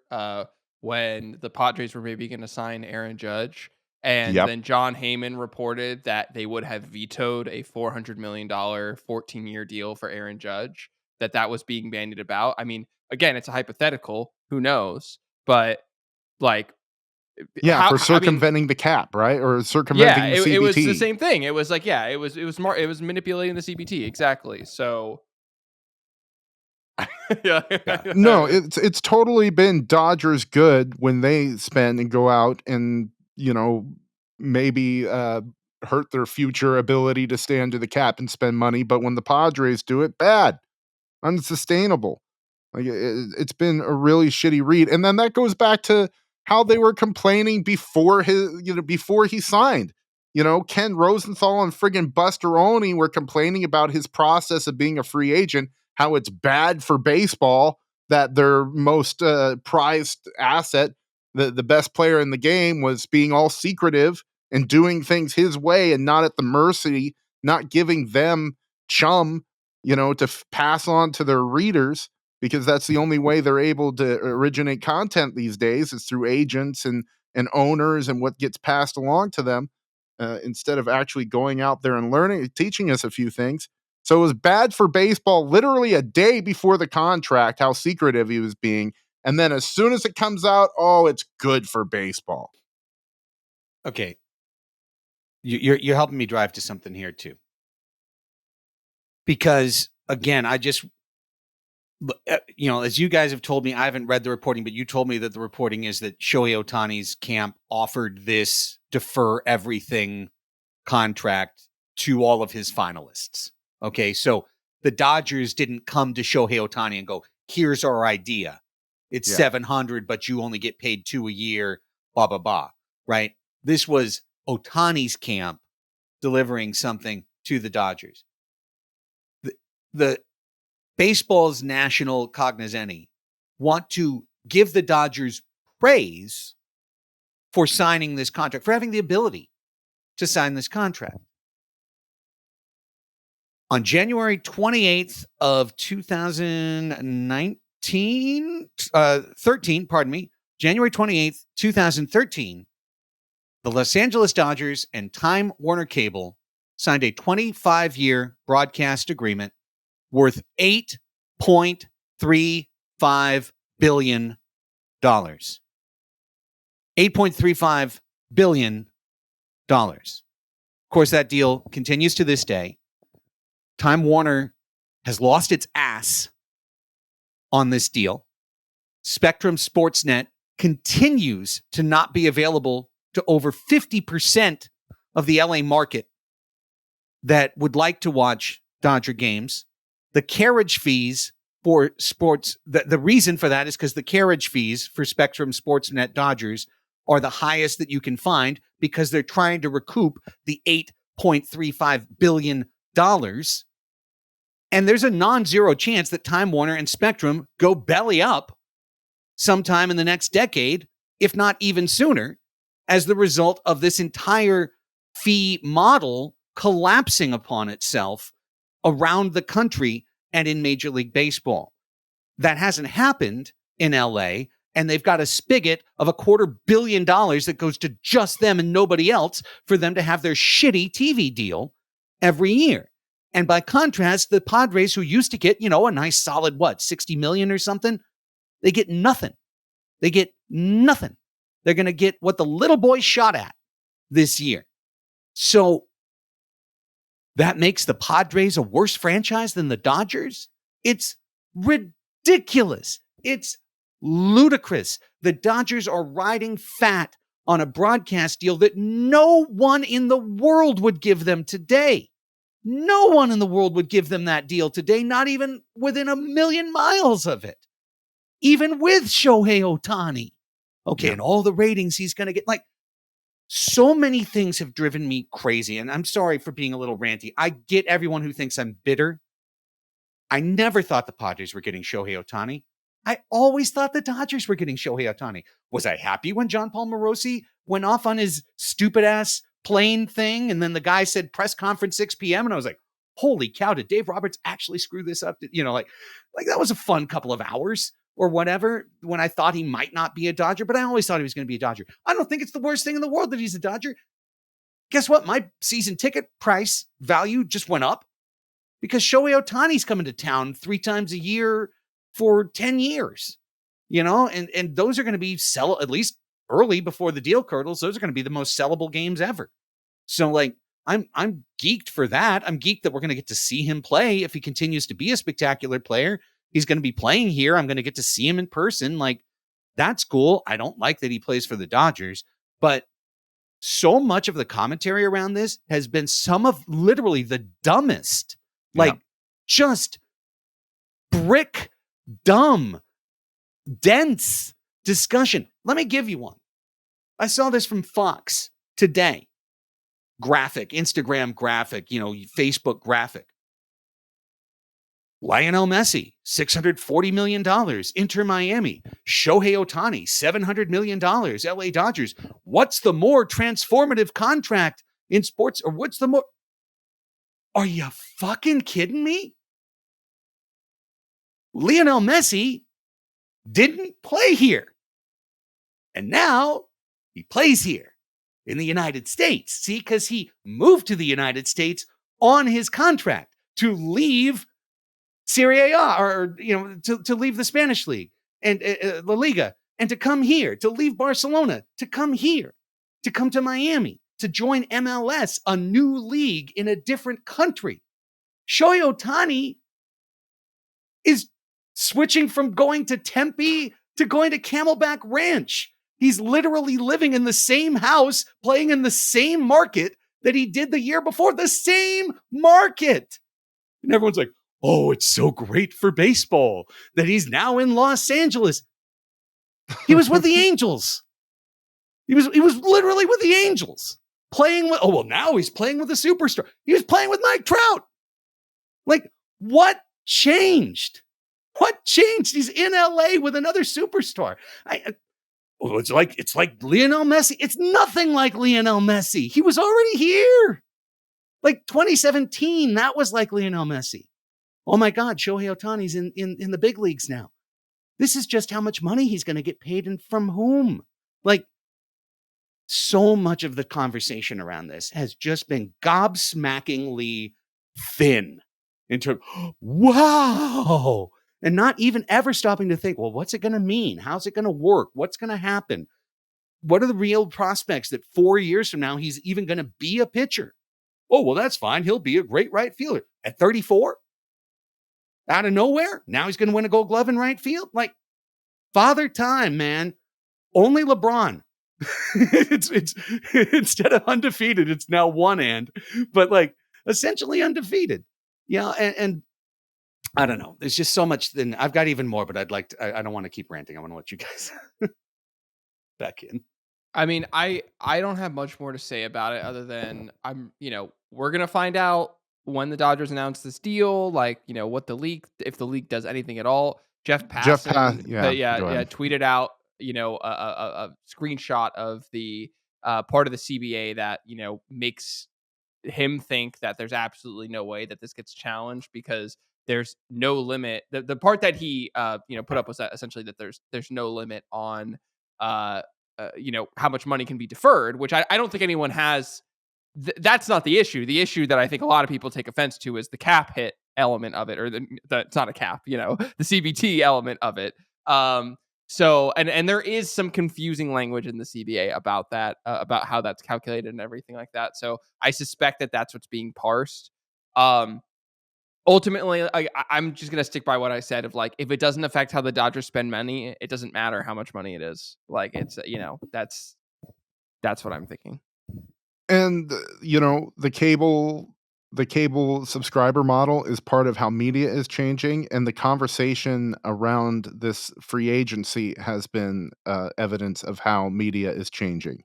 when the Padres were maybe going to sign Aaron Judge? And then John Heyman reported that they would have vetoed a $400 million 14-year deal for Aaron Judge, that was being bandied about. I mean, again, it's a hypothetical. Who knows? But, like, for circumventing the cap, right? Or circumventing the CBT. It was the same thing. It was like, it was manipulating the CBT. Exactly. So, no, it's totally been Dodgers good when they spend and go out and, maybe hurt their future ability to stay under the cap and spend money. But when the Padres do it, bad, unsustainable. Like, it's been a really shitty read. And then that goes back to how they were complaining before he signed. Ken Rosenthal and friggin' Buster Olney were complaining about his process of being a free agent, how it's bad for baseball that their most prized asset, the best player in the game, was being all secretive and doing things his way and not at the mercy, not giving them chum, to pass on to their readers, because that's the only way they're able to originate content these days is through agents and owners and what gets passed along to them, instead of actually going out there and learning, teaching us a few things. So it was bad for baseball literally a day before the contract, how secretive he was being. And then as soon as it comes out, it's good for baseball. Okay. You're helping me drive to something here too. Because again, I just, as you guys have told me, I haven't read the reporting, but you told me that the reporting is that Shohei Ohtani's camp offered this defer everything contract to all of his finalists. Okay, so the Dodgers didn't come to Shohei Ohtani and go, here's our idea. It's 700, but you only get paid $2 a year, blah, blah, blah, right? This was Ohtani's camp delivering something to the Dodgers. The baseball's national cognoscenti want to give the Dodgers praise for signing this contract, for having the ability to sign this contract. On January 28th of 13, January 28th, 2013, the Los Angeles Dodgers and Time Warner Cable signed a 25-year broadcast agreement worth $8.35 billion. $8.35 billion. Of course, that deal continues to this day. Time Warner has lost its ass on this deal. Spectrum Sportsnet continues to not be available to over 50% of the LA market that would like to watch Dodger games. The carriage fees for sports, the reason for that is because the carriage fees for Spectrum Sportsnet Dodgers are the highest that you can find because they're trying to recoup the $8.35 billion. And there's a non-zero chance that Time Warner and Spectrum go belly up sometime in the next decade, if not even sooner, as the result of this entire fee model collapsing upon itself around the country and in Major League Baseball. That hasn't happened in LA, and they've got a spigot of $250 million that goes to just them and nobody else for them to have their shitty TV deal every year. And by contrast, the Padres, who used to get, a nice solid, $60 million or something, they get nothing. They get nothing. They're going to get what the little boy shot at this year. So that makes the Padres a worse franchise than the Dodgers? It's ridiculous. It's ludicrous. The Dodgers are riding fat on a broadcast deal that no one in the world would give them today. No one in the world would give them that deal today, not even within 1,000,000 miles of it. Even with Shohei Ohtani. Okay, and all the ratings he's going to get. So many things have driven me crazy, and I'm sorry for being a little ranty. I get everyone who thinks I'm bitter. I never thought the Padres were getting Shohei Ohtani. I always thought the Dodgers were getting Shohei Ohtani. Was I happy when John Paul Morosi went off on his stupid-ass plane thing, and then the guy said press conference 6 p.m., and I was like, holy cow, did Dave Roberts actually screw this up? Like that was a fun couple of hours or whatever when I thought he might not be a Dodger, but I always thought he was going to be a Dodger. I don't think it's the worst thing in the world that he's a Dodger. Guess what? My season ticket price value just went up because Shohei Ohtani's coming to town 3 times a year for 10 years, and those are going to be at least early before the deal curdles. Those are going to be the most sellable games ever. So I'm geeked for that. I'm geeked that we're going to get to see him play. If he continues to be a spectacular player, he's going to be playing here. I'm going to get to see him in person. That's cool. I don't like that he plays for the Dodgers, but so much of the commentary around this has been some of literally the dumbest, just brick dumb, dense discussion. Let me give you one. I saw this from Fox today. Graphic, Instagram graphic, Facebook graphic. Lionel Messi, $640 million, Inter Miami. Shohei Ohtani, $700 million, LA Dodgers. What's the more transformative contract in sports? Or what's the more? Are you fucking kidding me? Lionel Messi didn't play here. And now he plays here in the United States. See, because he moved to the United States on his contract to leave Serie A, or to leave the Spanish league and La Liga, and to come here, to leave Barcelona, to come here, to come to Miami, to join MLS, a new league in a different country. Shohei Ohtani is switching from going to Tempe to going to Camelback Ranch. He's literally living in the same house, playing in the same market that he did the year before, the same market. And everyone's like, oh, it's so great for baseball that he's now in Los Angeles. He was with the Angels. He was literally with the Angels playing with, now he's playing with a superstar. He was playing with Mike Trout. What changed? What changed? He's in LA with another superstar. It's like Lionel Messi. It's nothing like Lionel Messi. He was already here. 2017, that was like Lionel Messi. Oh my God, Shohei Ohtani's in the big leagues now. This is just how much money he's going to get paid and from whom. So much of the conversation around this has just been gobsmackingly thin in terms, wow. And not even ever stopping to think, well, what's it going to mean? How's it going to work? What's going to happen? What are the real prospects that 4 years from now, he's even going to be a pitcher? Oh, well, that's fine. He'll be a great right fielder at 34. Out of nowhere, now he's going to win a Gold Glove in right field. Like, father time, man. Only LeBron. it's instead of undefeated, it's now one and, but like essentially undefeated. Yeah, and I don't know. There's just so much. Then I've got even more, but I'd like to. I don't want to keep ranting. I want to let you guys back in. I mean, I don't have much more to say about it other than we're gonna find out when the Dodgers announce this deal, like, what the league, if the league does anything at all. Jeff Passan, Yeah, go ahead. tweeted out, a screenshot of the part of the CBA that, makes him think that there's absolutely no way that this gets challenged because there's no limit. The part that he put up was that essentially that there's no limit on how much money can be deferred, which I don't think anyone has. That's not the issue. The issue that I think a lot of people take offense to is the cap hit element of it, or it's not a cap, the CBT element of it. So, and there is some confusing language in the CBA about that, about how that's calculated and everything like that. So I suspect that that's what's being parsed. Ultimately, I'm just going to stick by what I said of like, if it doesn't affect how the Dodgers spend money, it doesn't matter how much money it is. Like, it's, that's what I'm thinking. And the cable subscriber model is part of how media is changing, and the conversation around this free agency has been evidence of how media is changing.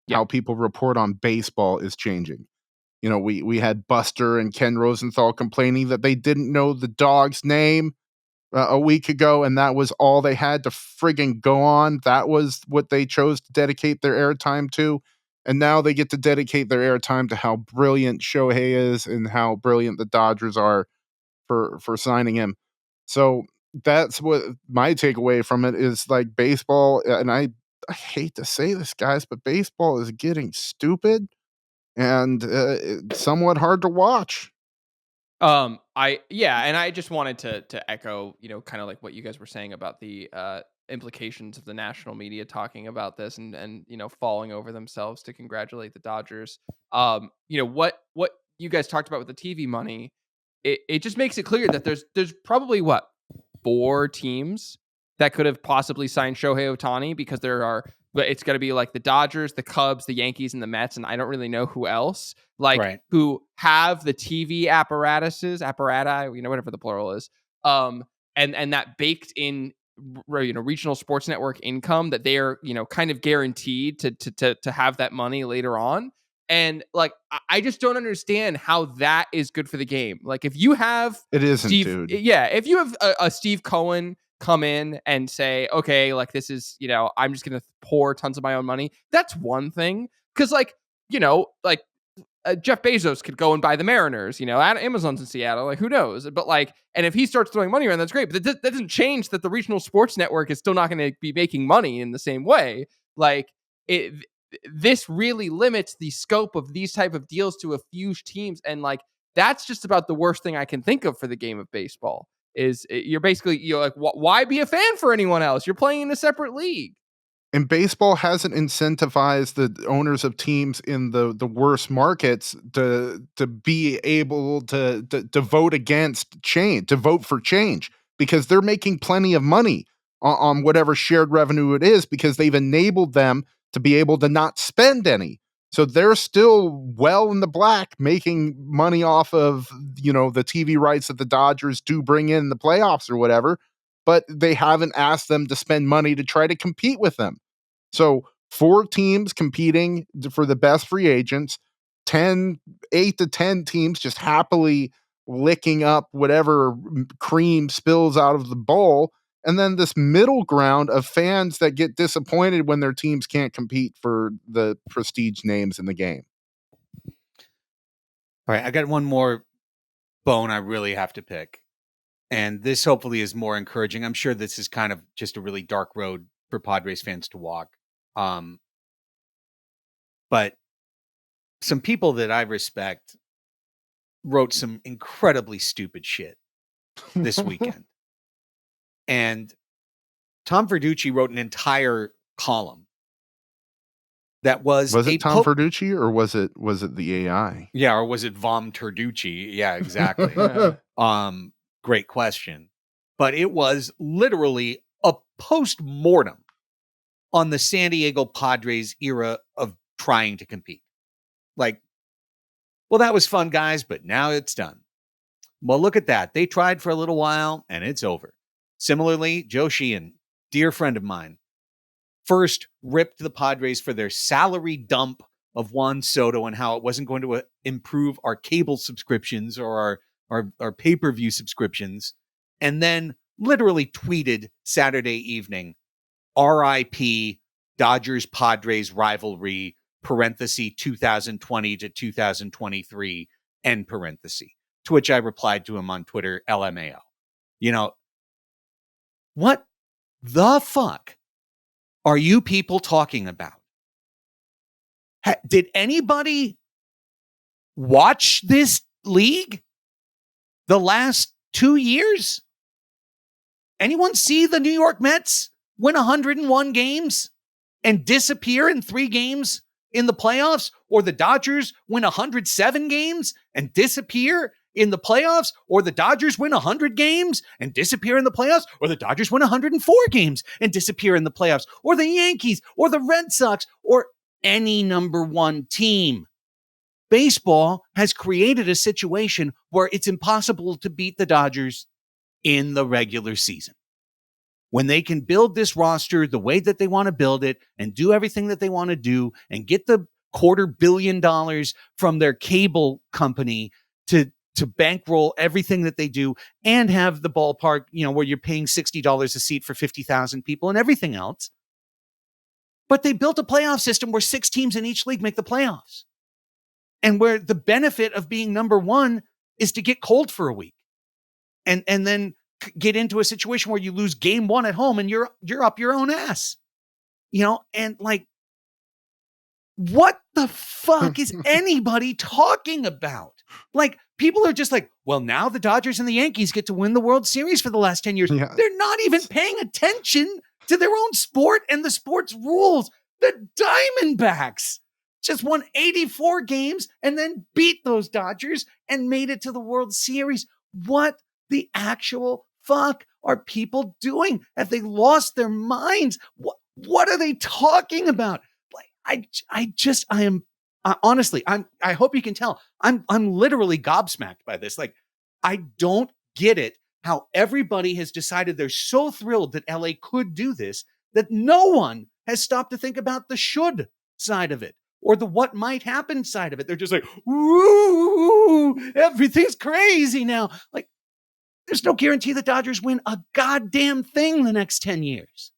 Yeah. How people report on baseball is changing. We had Buster and Ken Rosenthal complaining that they didn't know the dog's name a week ago, and that was all they had to friggin' go on. That was what they chose to dedicate their airtime to. And now they get to dedicate their airtime to how brilliant Shohei is and how brilliant the Dodgers are for signing him. So that's what my takeaway from it is, like, baseball. And I hate to say this, guys, but baseball is getting stupid and it's somewhat hard to watch. And I just wanted to echo, kind of like what you guys were saying about the implications of the national media talking about this and falling over themselves to congratulate the Dodgers. What you guys talked about with the TV money, it just makes it clear that there's probably 4 teams that could have possibly signed Shohei Ohtani, because but it's going to be like the Dodgers, the Cubs, the Yankees, and the Mets, and I don't really know who else, who have the TV apparati, whatever the plural is, and that baked in, regional sports network income that they are, kind of guaranteed to have that money later on. And like, I just don't understand how that is good for the game. Like, if you have It isn't, dude. Yeah, if you have a Steve Cohen come in and say, okay, like, this is, I'm just going to pour tons of my own money. That's one thing. Cause Jeff Bezos could go and buy the Mariners, Amazon's in Seattle, like, who knows? But like, and if he starts throwing money around, that's great. But that doesn't change that the regional sports network is still not going to be making money in the same way. Like, this really limits the scope of these type of deals to a few teams. And like, that's just about the worst thing I can think of for the game of baseball. You're basically, like, why be a fan for anyone else? You're playing in a separate league. And baseball hasn't incentivized the owners of teams in the worst markets to be able to vote against change, to vote for change, because they're making plenty of money on whatever shared revenue it is, because they've enabled them to be able to not spend any. So they're still well in the black, making money off of, the TV rights that the Dodgers do bring in the playoffs or whatever, but they haven't asked them to spend money to try to compete with them. So 4 teams competing for the best free agents, 8 to 10 teams just happily licking up whatever cream spills out of the bowl. And then this middle ground of fans that get disappointed when their teams can't compete for the prestige names in the game. All right, I got one more bone I really have to pick. And this hopefully is more encouraging. I'm sure this is kind of just a really dark road for Padres fans to walk. But some people that I respect wrote some incredibly stupid shit this weekend. And Tom Verducci wrote an entire column that was it Tom Verducci or was it the AI? Yeah, or was it Vom Turducci? Yeah, exactly. Great question. But it was literally a post-mortem on the San Diego Padres era of trying to compete. Like, well, that was fun, guys, but now it's done. Well, look at that. They tried for a little while, and it's over. Similarly, Joe Sheehan, dear friend of mine, first ripped the Padres for their salary dump of Juan Soto and how it wasn't going to improve our cable subscriptions or our pay-per-view subscriptions, and then literally tweeted Saturday evening, RIP Dodgers-Padres rivalry, parenthesis 2020 to 2023, end parenthesis. To which I replied to him on Twitter, LMAO. You know, what the fuck are you people talking about? Did anybody watch this league the last 2 years? Anyone see the New York Mets win 101 games and disappear in 3 games in the playoffs? Or the Dodgers win 107 games and disappear in the playoffs? Or the Dodgers win 100 games and disappear in the playoffs? Or the Dodgers win 104 games and disappear in the playoffs? Or the Yankees or the Red Sox or any number 1 team? Baseball has created a situation where it's impossible to beat the Dodgers in the regular season. When they can build this roster the way that they want to build it and do everything that they want to do and get the $250 million from their cable company to bankroll everything that they do and have the ballpark, where you're paying $60 a seat for 50,000 people and everything else. But they built a playoff system where 6 teams in each league make the playoffs. And where the benefit of being number 1 is to get cold for a week. And then get into a situation where you lose game 1 at home and you're up your own ass. And like, what the fuck is anybody talking about? Like, people are just like, well, now the Dodgers and the Yankees get to win the World Series for the last 10 years. Yeah. They're not even paying attention to their own sport and the sport's rules. The Diamondbacks just won 84 games and then beat those Dodgers and made it to the World Series. What the actual fuck are people doing? Have they lost their minds? What are they talking about? Like, honestly, I hope you can tell, I'm literally gobsmacked by this. Like, I don't get it how everybody has decided they're so thrilled that LA could do this that no one has stopped to think about the should side of it or the what might happen side of it. They're just like, ooh, everything's crazy now. Like, there's no guarantee the Dodgers win a goddamn thing the next 10 years.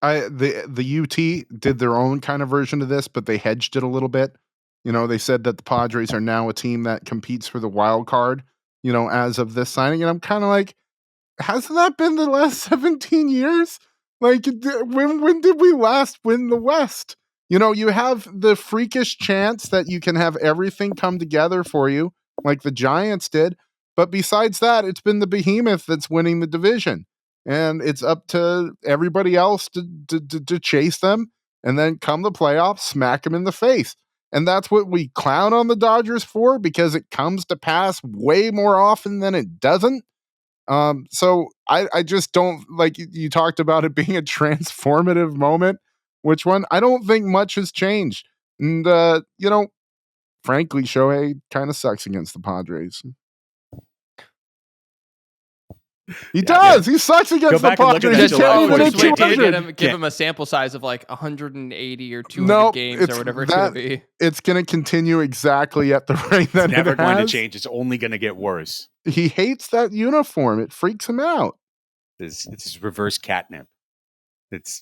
The UT did their own kind of version of this, but they hedged it a little bit. They said that the Padres are now a team that competes for the wild card, as of this signing. And I'm kind of like, hasn't that been the last 17 years? Like, when did we last win the West? You have the freakish chance that you can have everything come together for you, like the Giants did. But besides that, it's been the behemoth that's winning the division. And it's up to everybody else to chase them. And then come the playoffs, smack them in the face. And that's what we clown on the Dodgers for, because it comes to pass way more often than it doesn't. So I just don't, like, you talked about it being a transformative moment. Which one? I don't think much has changed. And, frankly, Shohei kind of sucks against the Padres. He does. He sucks against the Padres. Give him a sample size of like 180 or 200 games or whatever it's going to be. It's going to continue exactly at the rate that it's never going to change. It's only going to get worse. He hates that uniform. It freaks him out. It's reverse catnip. It's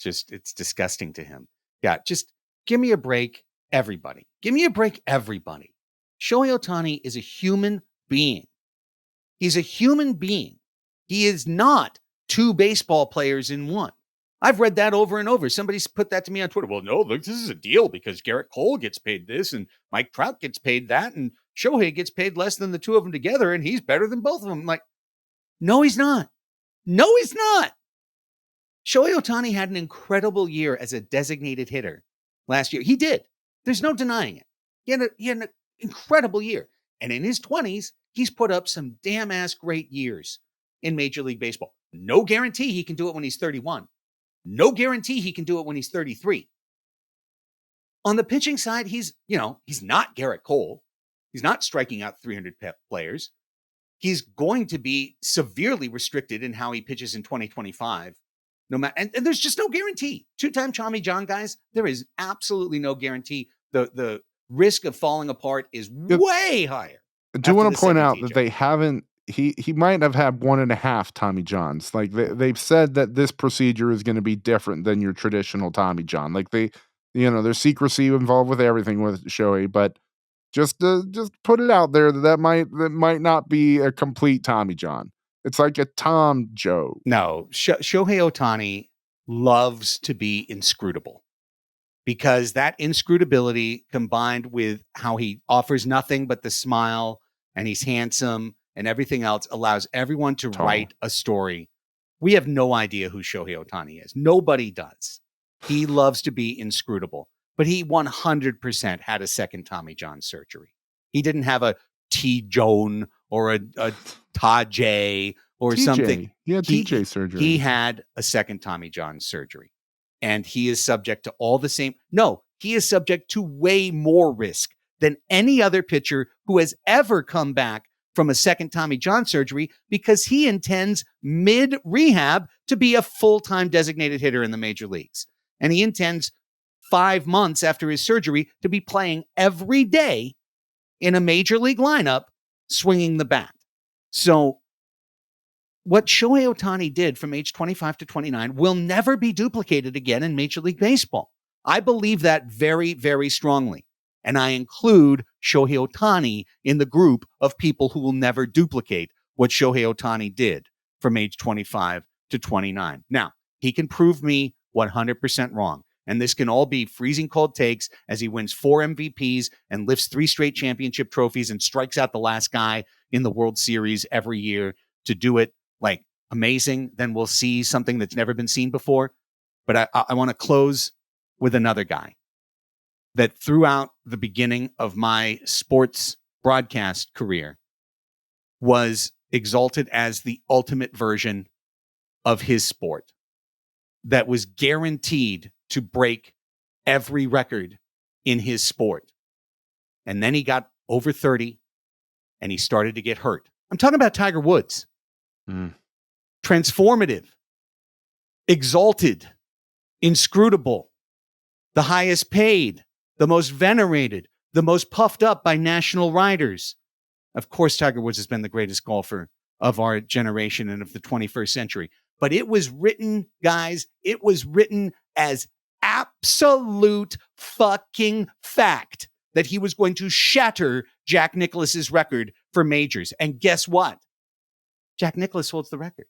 disgusting to him. Yeah, just give me a break, everybody. Give me a break, everybody. Shohei Ohtani is a human being. He's a human being. He is not 2 baseball players in one. I've read that over and over. Somebody's put that to me on Twitter. Well, no, look, this is a deal because Garrett Cole gets paid this and Mike Trout gets paid that and Shohei gets paid less than the 2 of them together and he's better than both of them. I'm like, no, he's not. No, he's not. Shohei Ohtani had an incredible year as a designated hitter last year. He did. There's no denying it. He had an incredible year. And in his 20s, he's put up some damn ass great years in Major League Baseball. No guarantee he can do it when he's 31. No guarantee he can do it when he's 33. On the pitching side, he's not Garrett Cole. He's not striking out 300 players. He's going to be severely restricted in how he pitches in 2025. No matter, and there's just no guarantee. Two-time Tommy John guys, there is absolutely no guarantee. The risk of falling apart is way higher. I do want to point out that they haven't. He might have had 1.5 Tommy Johns. Like they've said that this procedure is going to be different than your traditional Tommy John. Like there's secrecy involved with everything with Shohei, but just put it out there that might not be a complete Tommy John. It's like a Tom Joe. No, Shohei Ohtani loves to be inscrutable because that inscrutability combined with how he offers nothing but the smile and he's handsome and everything else allows everyone to write a story. We have no idea who Shohei Ohtani is. Nobody does. He loves to be inscrutable, but he 100% had a second Tommy John surgery. He didn't have a T. Joan or a Tajay or TJ. something. He had TJ surgery. He had a second Tommy John surgery. And he is subject to all the same. No, he is subject to way more risk than any other pitcher who has ever come back from a second Tommy John surgery because he intends mid-rehab to be a full-time designated hitter in the major leagues. And he intends 5 months after his surgery to be playing every day in a major league lineup swinging the bat. So what Shohei Ohtani did from age 25 to 29 will never be duplicated again in Major League Baseball. I believe that very, very strongly. And I include Shohei Ohtani in the group of people who will never duplicate what Shohei Ohtani did from age 25 to 29. Now, he can prove me 100% wrong. And this can all be freezing cold takes as he wins 4 MVPs and lifts 3 straight championship trophies and strikes out the last guy in the World Series every year to do it like amazing. Then we'll see something that's never been seen before. But I want to close with another guy that throughout the beginning of my sports broadcast career was exalted as the ultimate version of his sport that was guaranteed to break every record in his sport. And then he got over 30 and he started to get hurt. I'm talking about Tiger Woods. Transformative, exalted, inscrutable, the highest paid, the most venerated, the most puffed up by national writers. Of course, Tiger Woods has been the greatest golfer of our generation and of the 21st century. But it was written, guys, it was written as absolute fucking fact that he was going to shatter Jack Nicklaus's record for majors. And guess what? Jack Nicklaus holds the record.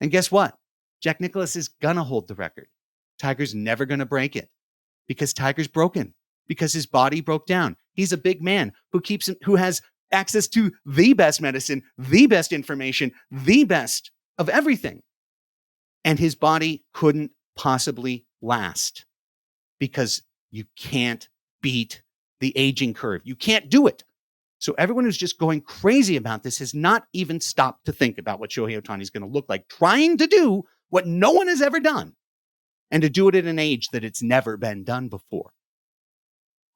And guess what? Jack Nicklaus is going to hold the record. Tiger's never going to break it because Tiger's broken, because his body broke down. He's a big man who has access to the best medicine, the best information, the best of everything. And his body couldn't possibly last because you can't beat the aging curve. You can't do it. So everyone who's just going crazy about this has not even stopped to think about what Shohei Ohtani is going to look like, trying to do what no one has ever done and to do it at an age that it's never been done before.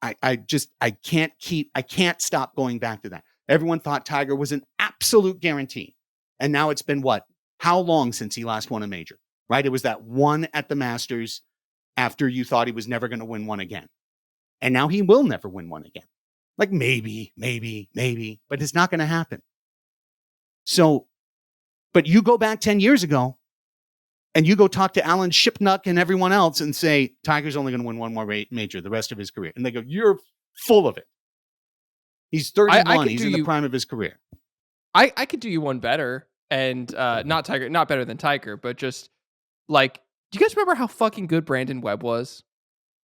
I can't stop going back to that. Everyone thought Tiger was an absolute guarantee. And now it's been what? How long since he last won a major, right? It was that one at the Masters after you thought he was never going to win one again. And now he will never win one again. Like maybe, but it's not going to happen. So, but you go back 10 years ago and you go talk to Alan Shipnuck and everyone else and say, Tiger's only going to win one more major the rest of his career. And they go, you're full of it. He's 31. He's in the prime of his career. I could do you one better and not better than Tiger, but just like, do you guys remember how fucking good Brandon Webb was?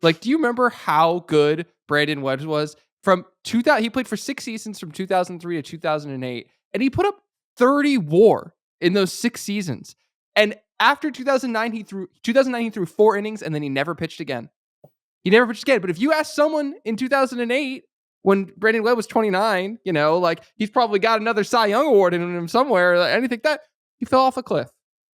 Like, do you remember how good Brandon Webb was? From 2000, he played for 6 seasons from 2003 to 2008, and he put up 30 WAR in those 6 seasons. And after 2009, he threw 4 innings and then he never pitched again. But if you ask someone in 2008, when Brandon Webb was 29, he's probably got another Cy Young award in him somewhere, anything like that, he fell off a cliff.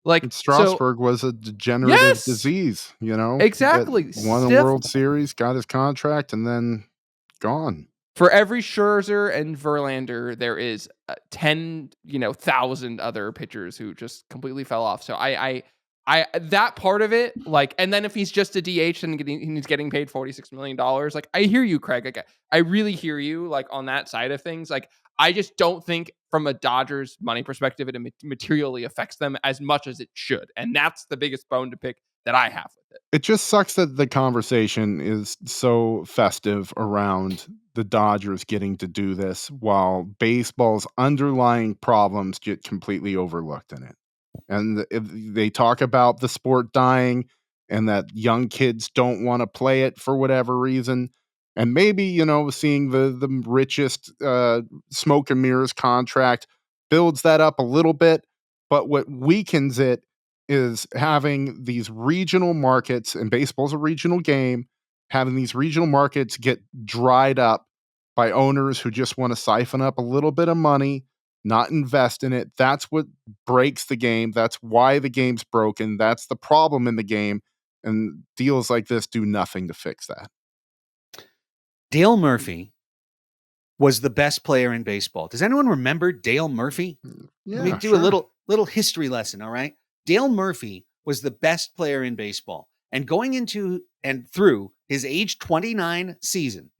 And Strasburg was a degenerative disease, Exactly. Won the World Series, got his contract, and then gone. For every Scherzer and Verlander, there is 10,000 other pitchers who just completely fell off. So I that part of it, and then if he's just a DH and he's getting paid $46 million, I hear you, Craig. I really hear you, on that side of things. I just don't think from a Dodgers money perspective, it materially affects them as much as it should. And that's the biggest bone to pick that I have with it. It just sucks that the conversation is so festive around the Dodgers getting to do this while baseball's underlying problems get completely overlooked in it. And they talk about the sport dying and that young kids don't want to play it for whatever reason. And maybe, seeing the richest smoke and mirrors contract builds that up a little bit. But what weakens it is having these regional markets, and baseball's a regional game, having these regional markets get dried up by owners who just want to siphon up a little bit of money, not invest in it. That's what breaks the game. That's why the game's broken. That's the problem in the game. And deals like this do nothing to fix that. Dale Murphy was the best player in baseball. Does anyone remember Dale Murphy? Yeah, Let me do a little history lesson, all right? Dale Murphy was the best player in baseball. And going into and through his age 29 season,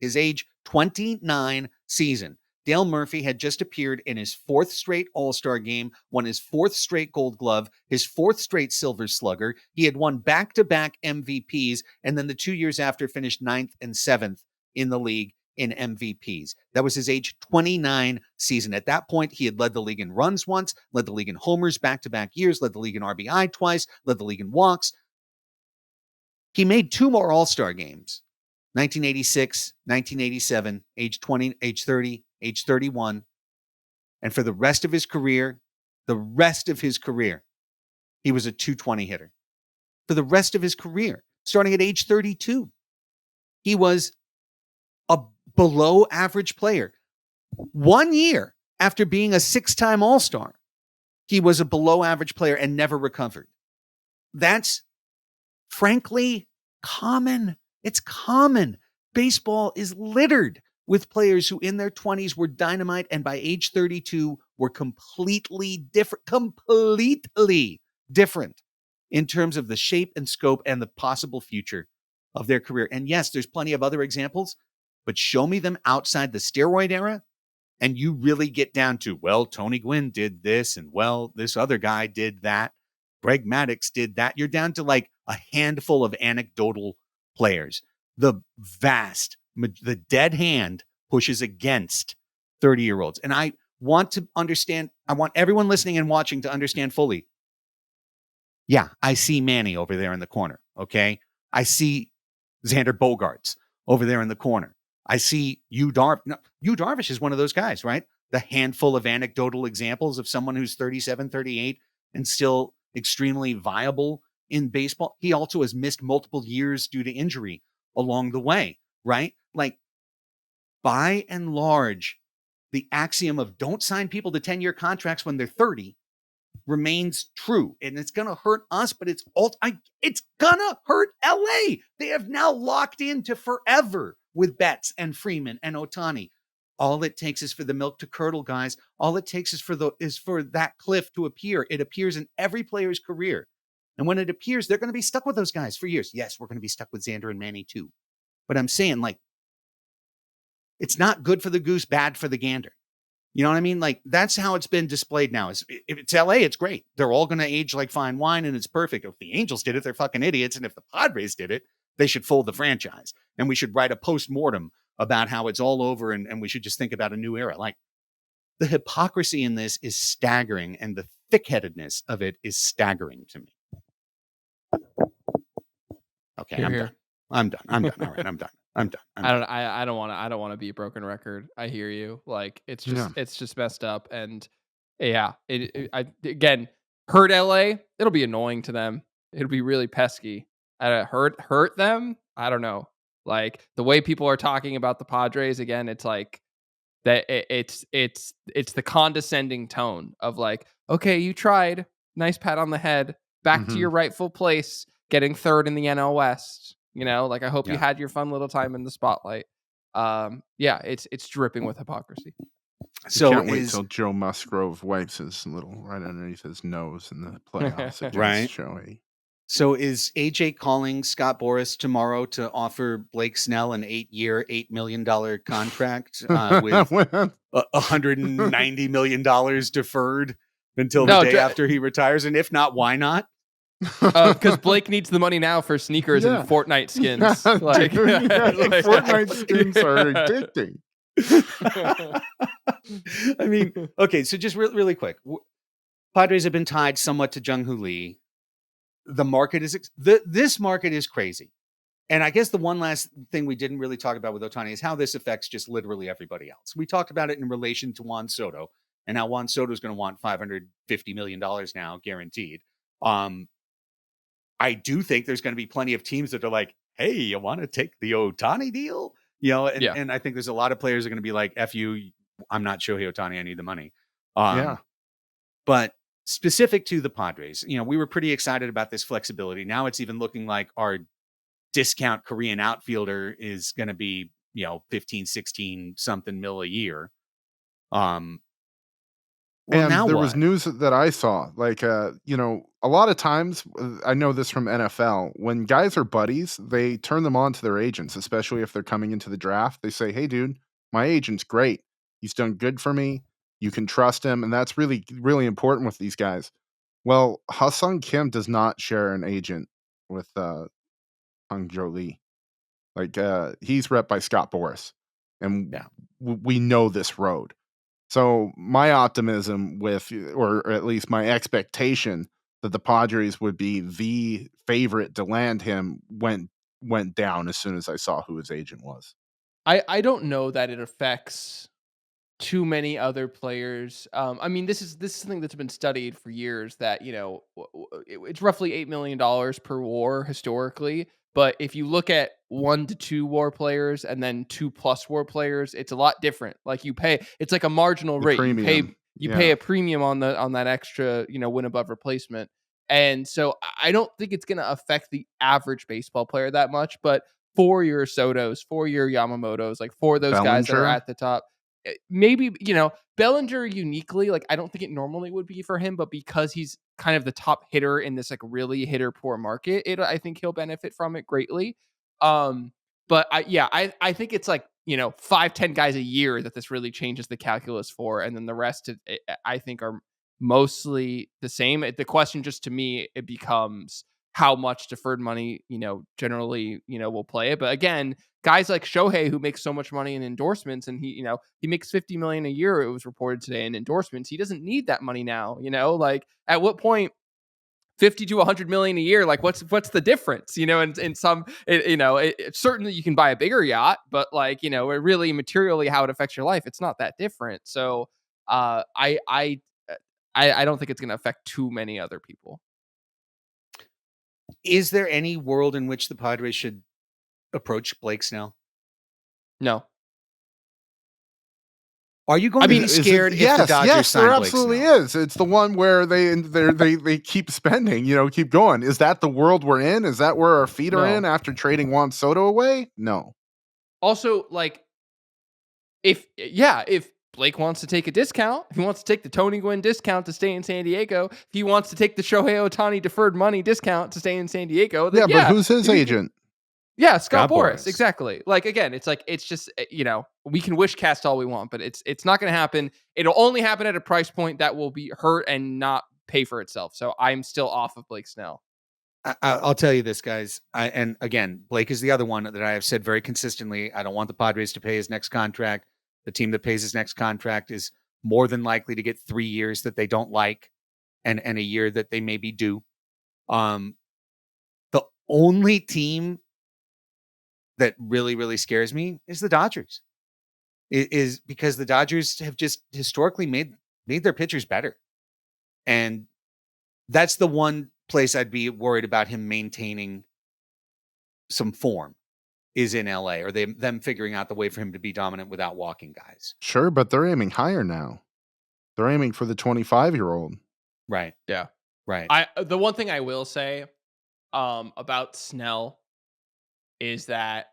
Dale Murphy had just appeared in his 4th straight All-Star game, won his 4th straight Gold Glove, his 4th straight Silver Slugger. He had won back-to-back MVPs, and then the 2 years after finished 9th and 7th in the league in MVPs. That was his age 29 season. At that point, he had led the league in runs once, led the league in homers back-to-back years, led the league in RBI twice, led the league in walks. He made 2 more All-Star games, 1986, 1987, age 20, age 30, age 31. And for the rest of his career, he was a 220 hitter. For the rest of his career, starting at age 32, he was a below average player. 1 year after being a 6-time All-Star, he was a below average player and never recovered. That's frankly common. It's common. Baseball is littered with players who in their 20s were dynamite and by age 32 were completely different in terms of the shape and scope and the possible future of their career. And yes, there's plenty of other examples, but show me them outside the steroid era, and you really get down to, well, Tony Gwynn did this, and well, this other guy did that. Greg Maddux did that. You're down to a handful of anecdotal players. The dead hand pushes against 30-year-olds. And I want everyone listening and watching to understand fully. Yeah, I see Manny over there in the corner, okay? I see Xander Bogaerts over there in the corner. I see Yu Darvish is one of those guys, right? The handful of anecdotal examples of someone who's 37, 38 and still extremely viable in baseball. He also has missed multiple years due to injury along the way, right? By and large, the axiom of don't sign people to 10-year contracts when they're 30 remains true. And it's going to hurt us, but it's going to hurt LA. They have now locked into forever with Betts and Freeman and Ohtani. All it takes is for the milk to curdle, guys. All it takes is for that cliff to appear. It appears in every player's career. And when it appears, they're going to be stuck with those guys for years. Yes, we're going to be stuck with Xander and Manny too. But I'm saying, it's not good for the goose, bad for the gander. You know what I mean? That's how it's been displayed now. If it's LA, it's great. They're all going to age like fine wine and it's perfect. If the Angels did it, they're fucking idiots. And if the Padres did it, they should fold the franchise. And we should write a post-mortem about how it's all over and we should just think about a new era. The hypocrisy in this is staggering and the thick-headedness of it is staggering to me. Okay, I'm done. All right, I'm done. I don't want to be a broken record. I hear you. It's just messed up. And yeah, again, Hurt LA, it'll be annoying to them. It'll be really pesky. Hurt them? I don't know. Like the way people are talking about the Padres again, it's like that it's the condescending tone of like, okay, you tried. Nice pat on the head. Back to your rightful place, getting third in the NL West. Like I hope you had your fun little time in the spotlight. It's dripping with hypocrisy. So can't wait till Joe Musgrove wipes his little right underneath his nose in the playoffs against right. Shohei. So is AJ calling Scott Boras tomorrow to offer Blake Snell an 8-year, $8 million contract with $190 million deferred until the day after he retires? And if not, why not? Because Blake needs the money now for sneakers and Fortnite skins. Fortnite skins are addicting. I mean, okay, so just really quick. Padres have been tied somewhat to Jung-Hoo Lee. The market is this market is crazy. And I guess the one last thing we didn't really talk about with Ohtani is how this affects just literally everybody else. We talked about it in relation to Juan Soto and how Juan Soto is going to want $550 million now guaranteed. I do think there's going to be plenty of teams that are like, hey, you want to take the Ohtani deal? And I think there's a lot of players are going to be like, F you, I'm not Shohei Ohtani, I need the money. But specific to the Padres, we were pretty excited about this flexibility. Now it's even looking like our discount Korean outfielder is going to be, 15, 16 something mil a year. And there was news that I saw, like, a lot of times, I know this from NFL, when guys are buddies, they turn them on to their agents, especially if they're coming into the draft. They say, hey, dude, my agent's great. He's done good for me. You can trust him. And that's really, really important with these guys. Well, Ha-Seong Kim does not share an agent with Hang-Jo Lee. Like, he's rep by Scott Boras. And we know this road. So my optimism or at least my expectation that the Padres would be the favorite to land him went down as soon as I saw who his agent was. I don't know that it affects too many other players. I mean, this is something that's been studied for years that, it's roughly $8 million per WAR historically. But if you look at 1 to 2 WAR players and then 2+ WAR players, it's a lot different. Like it's like a marginal rate. Premium. You pay a premium on that extra, win above replacement. And so I don't think it's going to affect the average baseball player that much. But for your Sotos, for your Yamamotos, like for those guys that are at the top, maybe, Bellinger uniquely, like I don't think it normally would be for him, but because he's kind of the top hitter in this like really hitter poor market, I think he'll benefit from it greatly. But I think it's like, 5-10 guys a year that this really changes the calculus for, and then the rest I think are mostly the same. The question just to me, it becomes how much deferred money, generally, will play it. But again, guys like Shohei, who makes so much money in endorsements, and he makes $50 million a year, it was reported today, in endorsements. He doesn't need that money now, like at what point 50 to 100 million a year, like what's the difference, in some, certainly you can buy a bigger yacht, but like, it really materially how it affects your life, it's not that different. So I don't think it's going to affect too many other people. Is there any world in which the Padres should approach Blake Snell? No. Are you going to be scared if the Dodgers sign there Blake absolutely Snell? is. It's the one where they keep spending, keep going. Is that the world we're in? Is that where our feet are in after trading Juan Soto away? No. Also, like, if Blake wants to take a discount, if he wants to take the Tony Gwynn discount to stay in San Diego, if he wants to take the Shohei Ohtani deferred money discount to stay in San Diego, then but who's his agent? Yeah, Scott Boras. Exactly. Like, again, it's just, we can wish cast all we want, but it's not going to happen. It'll only happen at a price point that will be hurt and not pay for itself. So I'm still off of Blake Snell. I'll tell you this, guys. And again, Blake is the other one that I have said very consistently. I don't want the Padres to pay his next contract. The team that pays his next contract is more than likely to get 3 years that they don't like and a year that they maybe do. The only team that really, really scares me is the Dodgers. It is because the Dodgers have just historically made their pitchers better. And That's the one place I'd be worried about him maintaining some form is in LA, or them figuring out the way for him to be dominant without walking guys. Sure, but they're aiming higher now. They're aiming for the 25-year-old. Right. Yeah. Right. The one thing I will say about Snell is that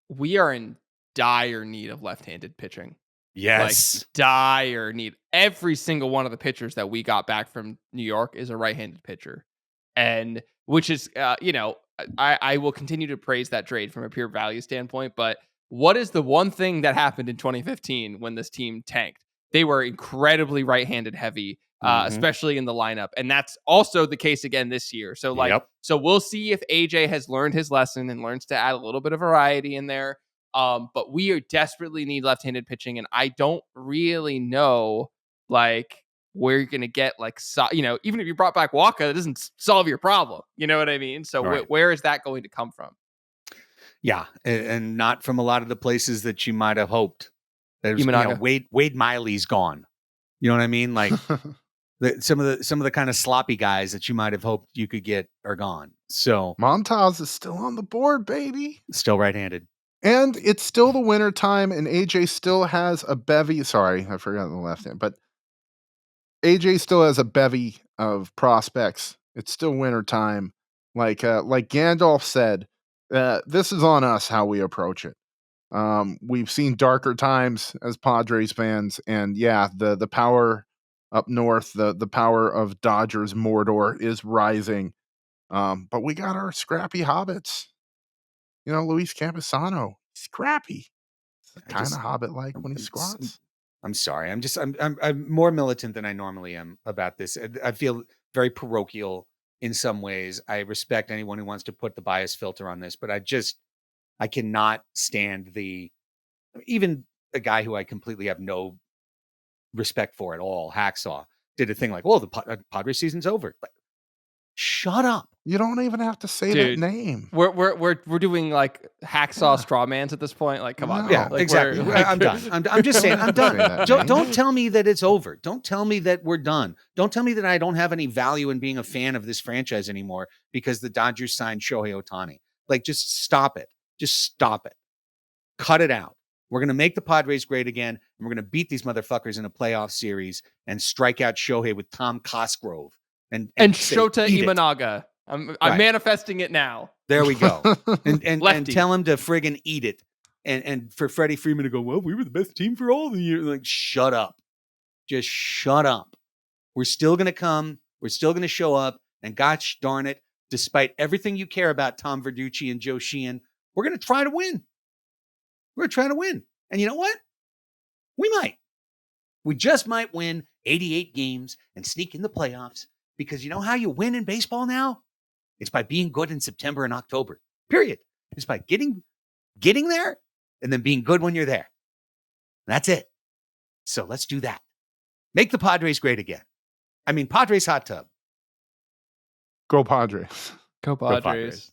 we are in dire need of left-handed pitching. Yes. Like dire need. Every single one of the pitchers that we got back from New York is a right-handed pitcher. And which is, I will continue to praise that trade from a pure value standpoint. But what is the one thing that happened in 2015 when this team tanked? They were incredibly right-handed heavy, especially in the lineup. And that's also the case again this year. So so we'll see if AJ has learned his lesson and learns to add a little bit of variety in there. But we are desperately need left-handed pitching. And I don't really know, like, where you're going to get, like, even if you brought back Walker, that doesn't solve your problem. You know what I mean? So Right. where is that going to come from? Yeah. And not from a lot of the places that you might have hoped. Wade Miley's gone. You know what I mean? Like some of the kind of sloppy guys that you might have hoped you could get are gone. So Montas is still on the board, baby. Still right-handed. And it's still the winter time, and AJ still has a bevy. Sorry, I forgot the left hand, but AJ still has a bevy of prospects. It's still winter time. Like Gandalf said, this is on us how we approach it. We've seen darker times as Padres fans, and yeah, the power up north, the power of Dodgers Mordor is rising. But we got our scrappy hobbits. You know, Luis Campusano, scrappy. Kind of hobbit-like when he squats. I'm sorry. I'm more militant than I normally am about this. I feel very parochial in some ways. I respect anyone who wants to put the bias filter on this, but I cannot stand even a guy who I completely have no respect for at all, Hacksaw, did a thing like, "Well, the Padres season's over." Like, shut up. You don't even have to say that name. We're doing like hacksaw straw mans at this point. Like, come on. Yeah, like, exactly. I'm done. I'm just saying, I'm done. Don't tell me that it's over. Don't tell me that we're done. Don't tell me that I don't have any value in being a fan of this franchise anymore because the Dodgers signed Shohei Ohtani. Like, just stop it. Just stop it. Cut it out. We're going to make the Padres great again, and we're going to beat these motherfuckers in a playoff series and strike out Shohei with Tom Cosgrove and Shota Imanaga. I'm manifesting it now. There we go. and tell him to friggin' eat it. And for Freddie Freeman to go, well, we were the best team for all the year. Like, shut up. Just shut up. We're still going to come. We're still going to show up. And gosh darn it, despite everything you care about Tom Verducci and Joe Sheehan, we're going to try to win. We're going to try to win. And you know what? We might. We just might win 88 games and sneak in the playoffs. Because you know how you win in baseball now? It's by being good in September and October. Period. It's by getting there and then being good when you're there. That's it. So let's do that. Make the Padres great again. I mean, Padres hot tub. Go Padres. Go Padres.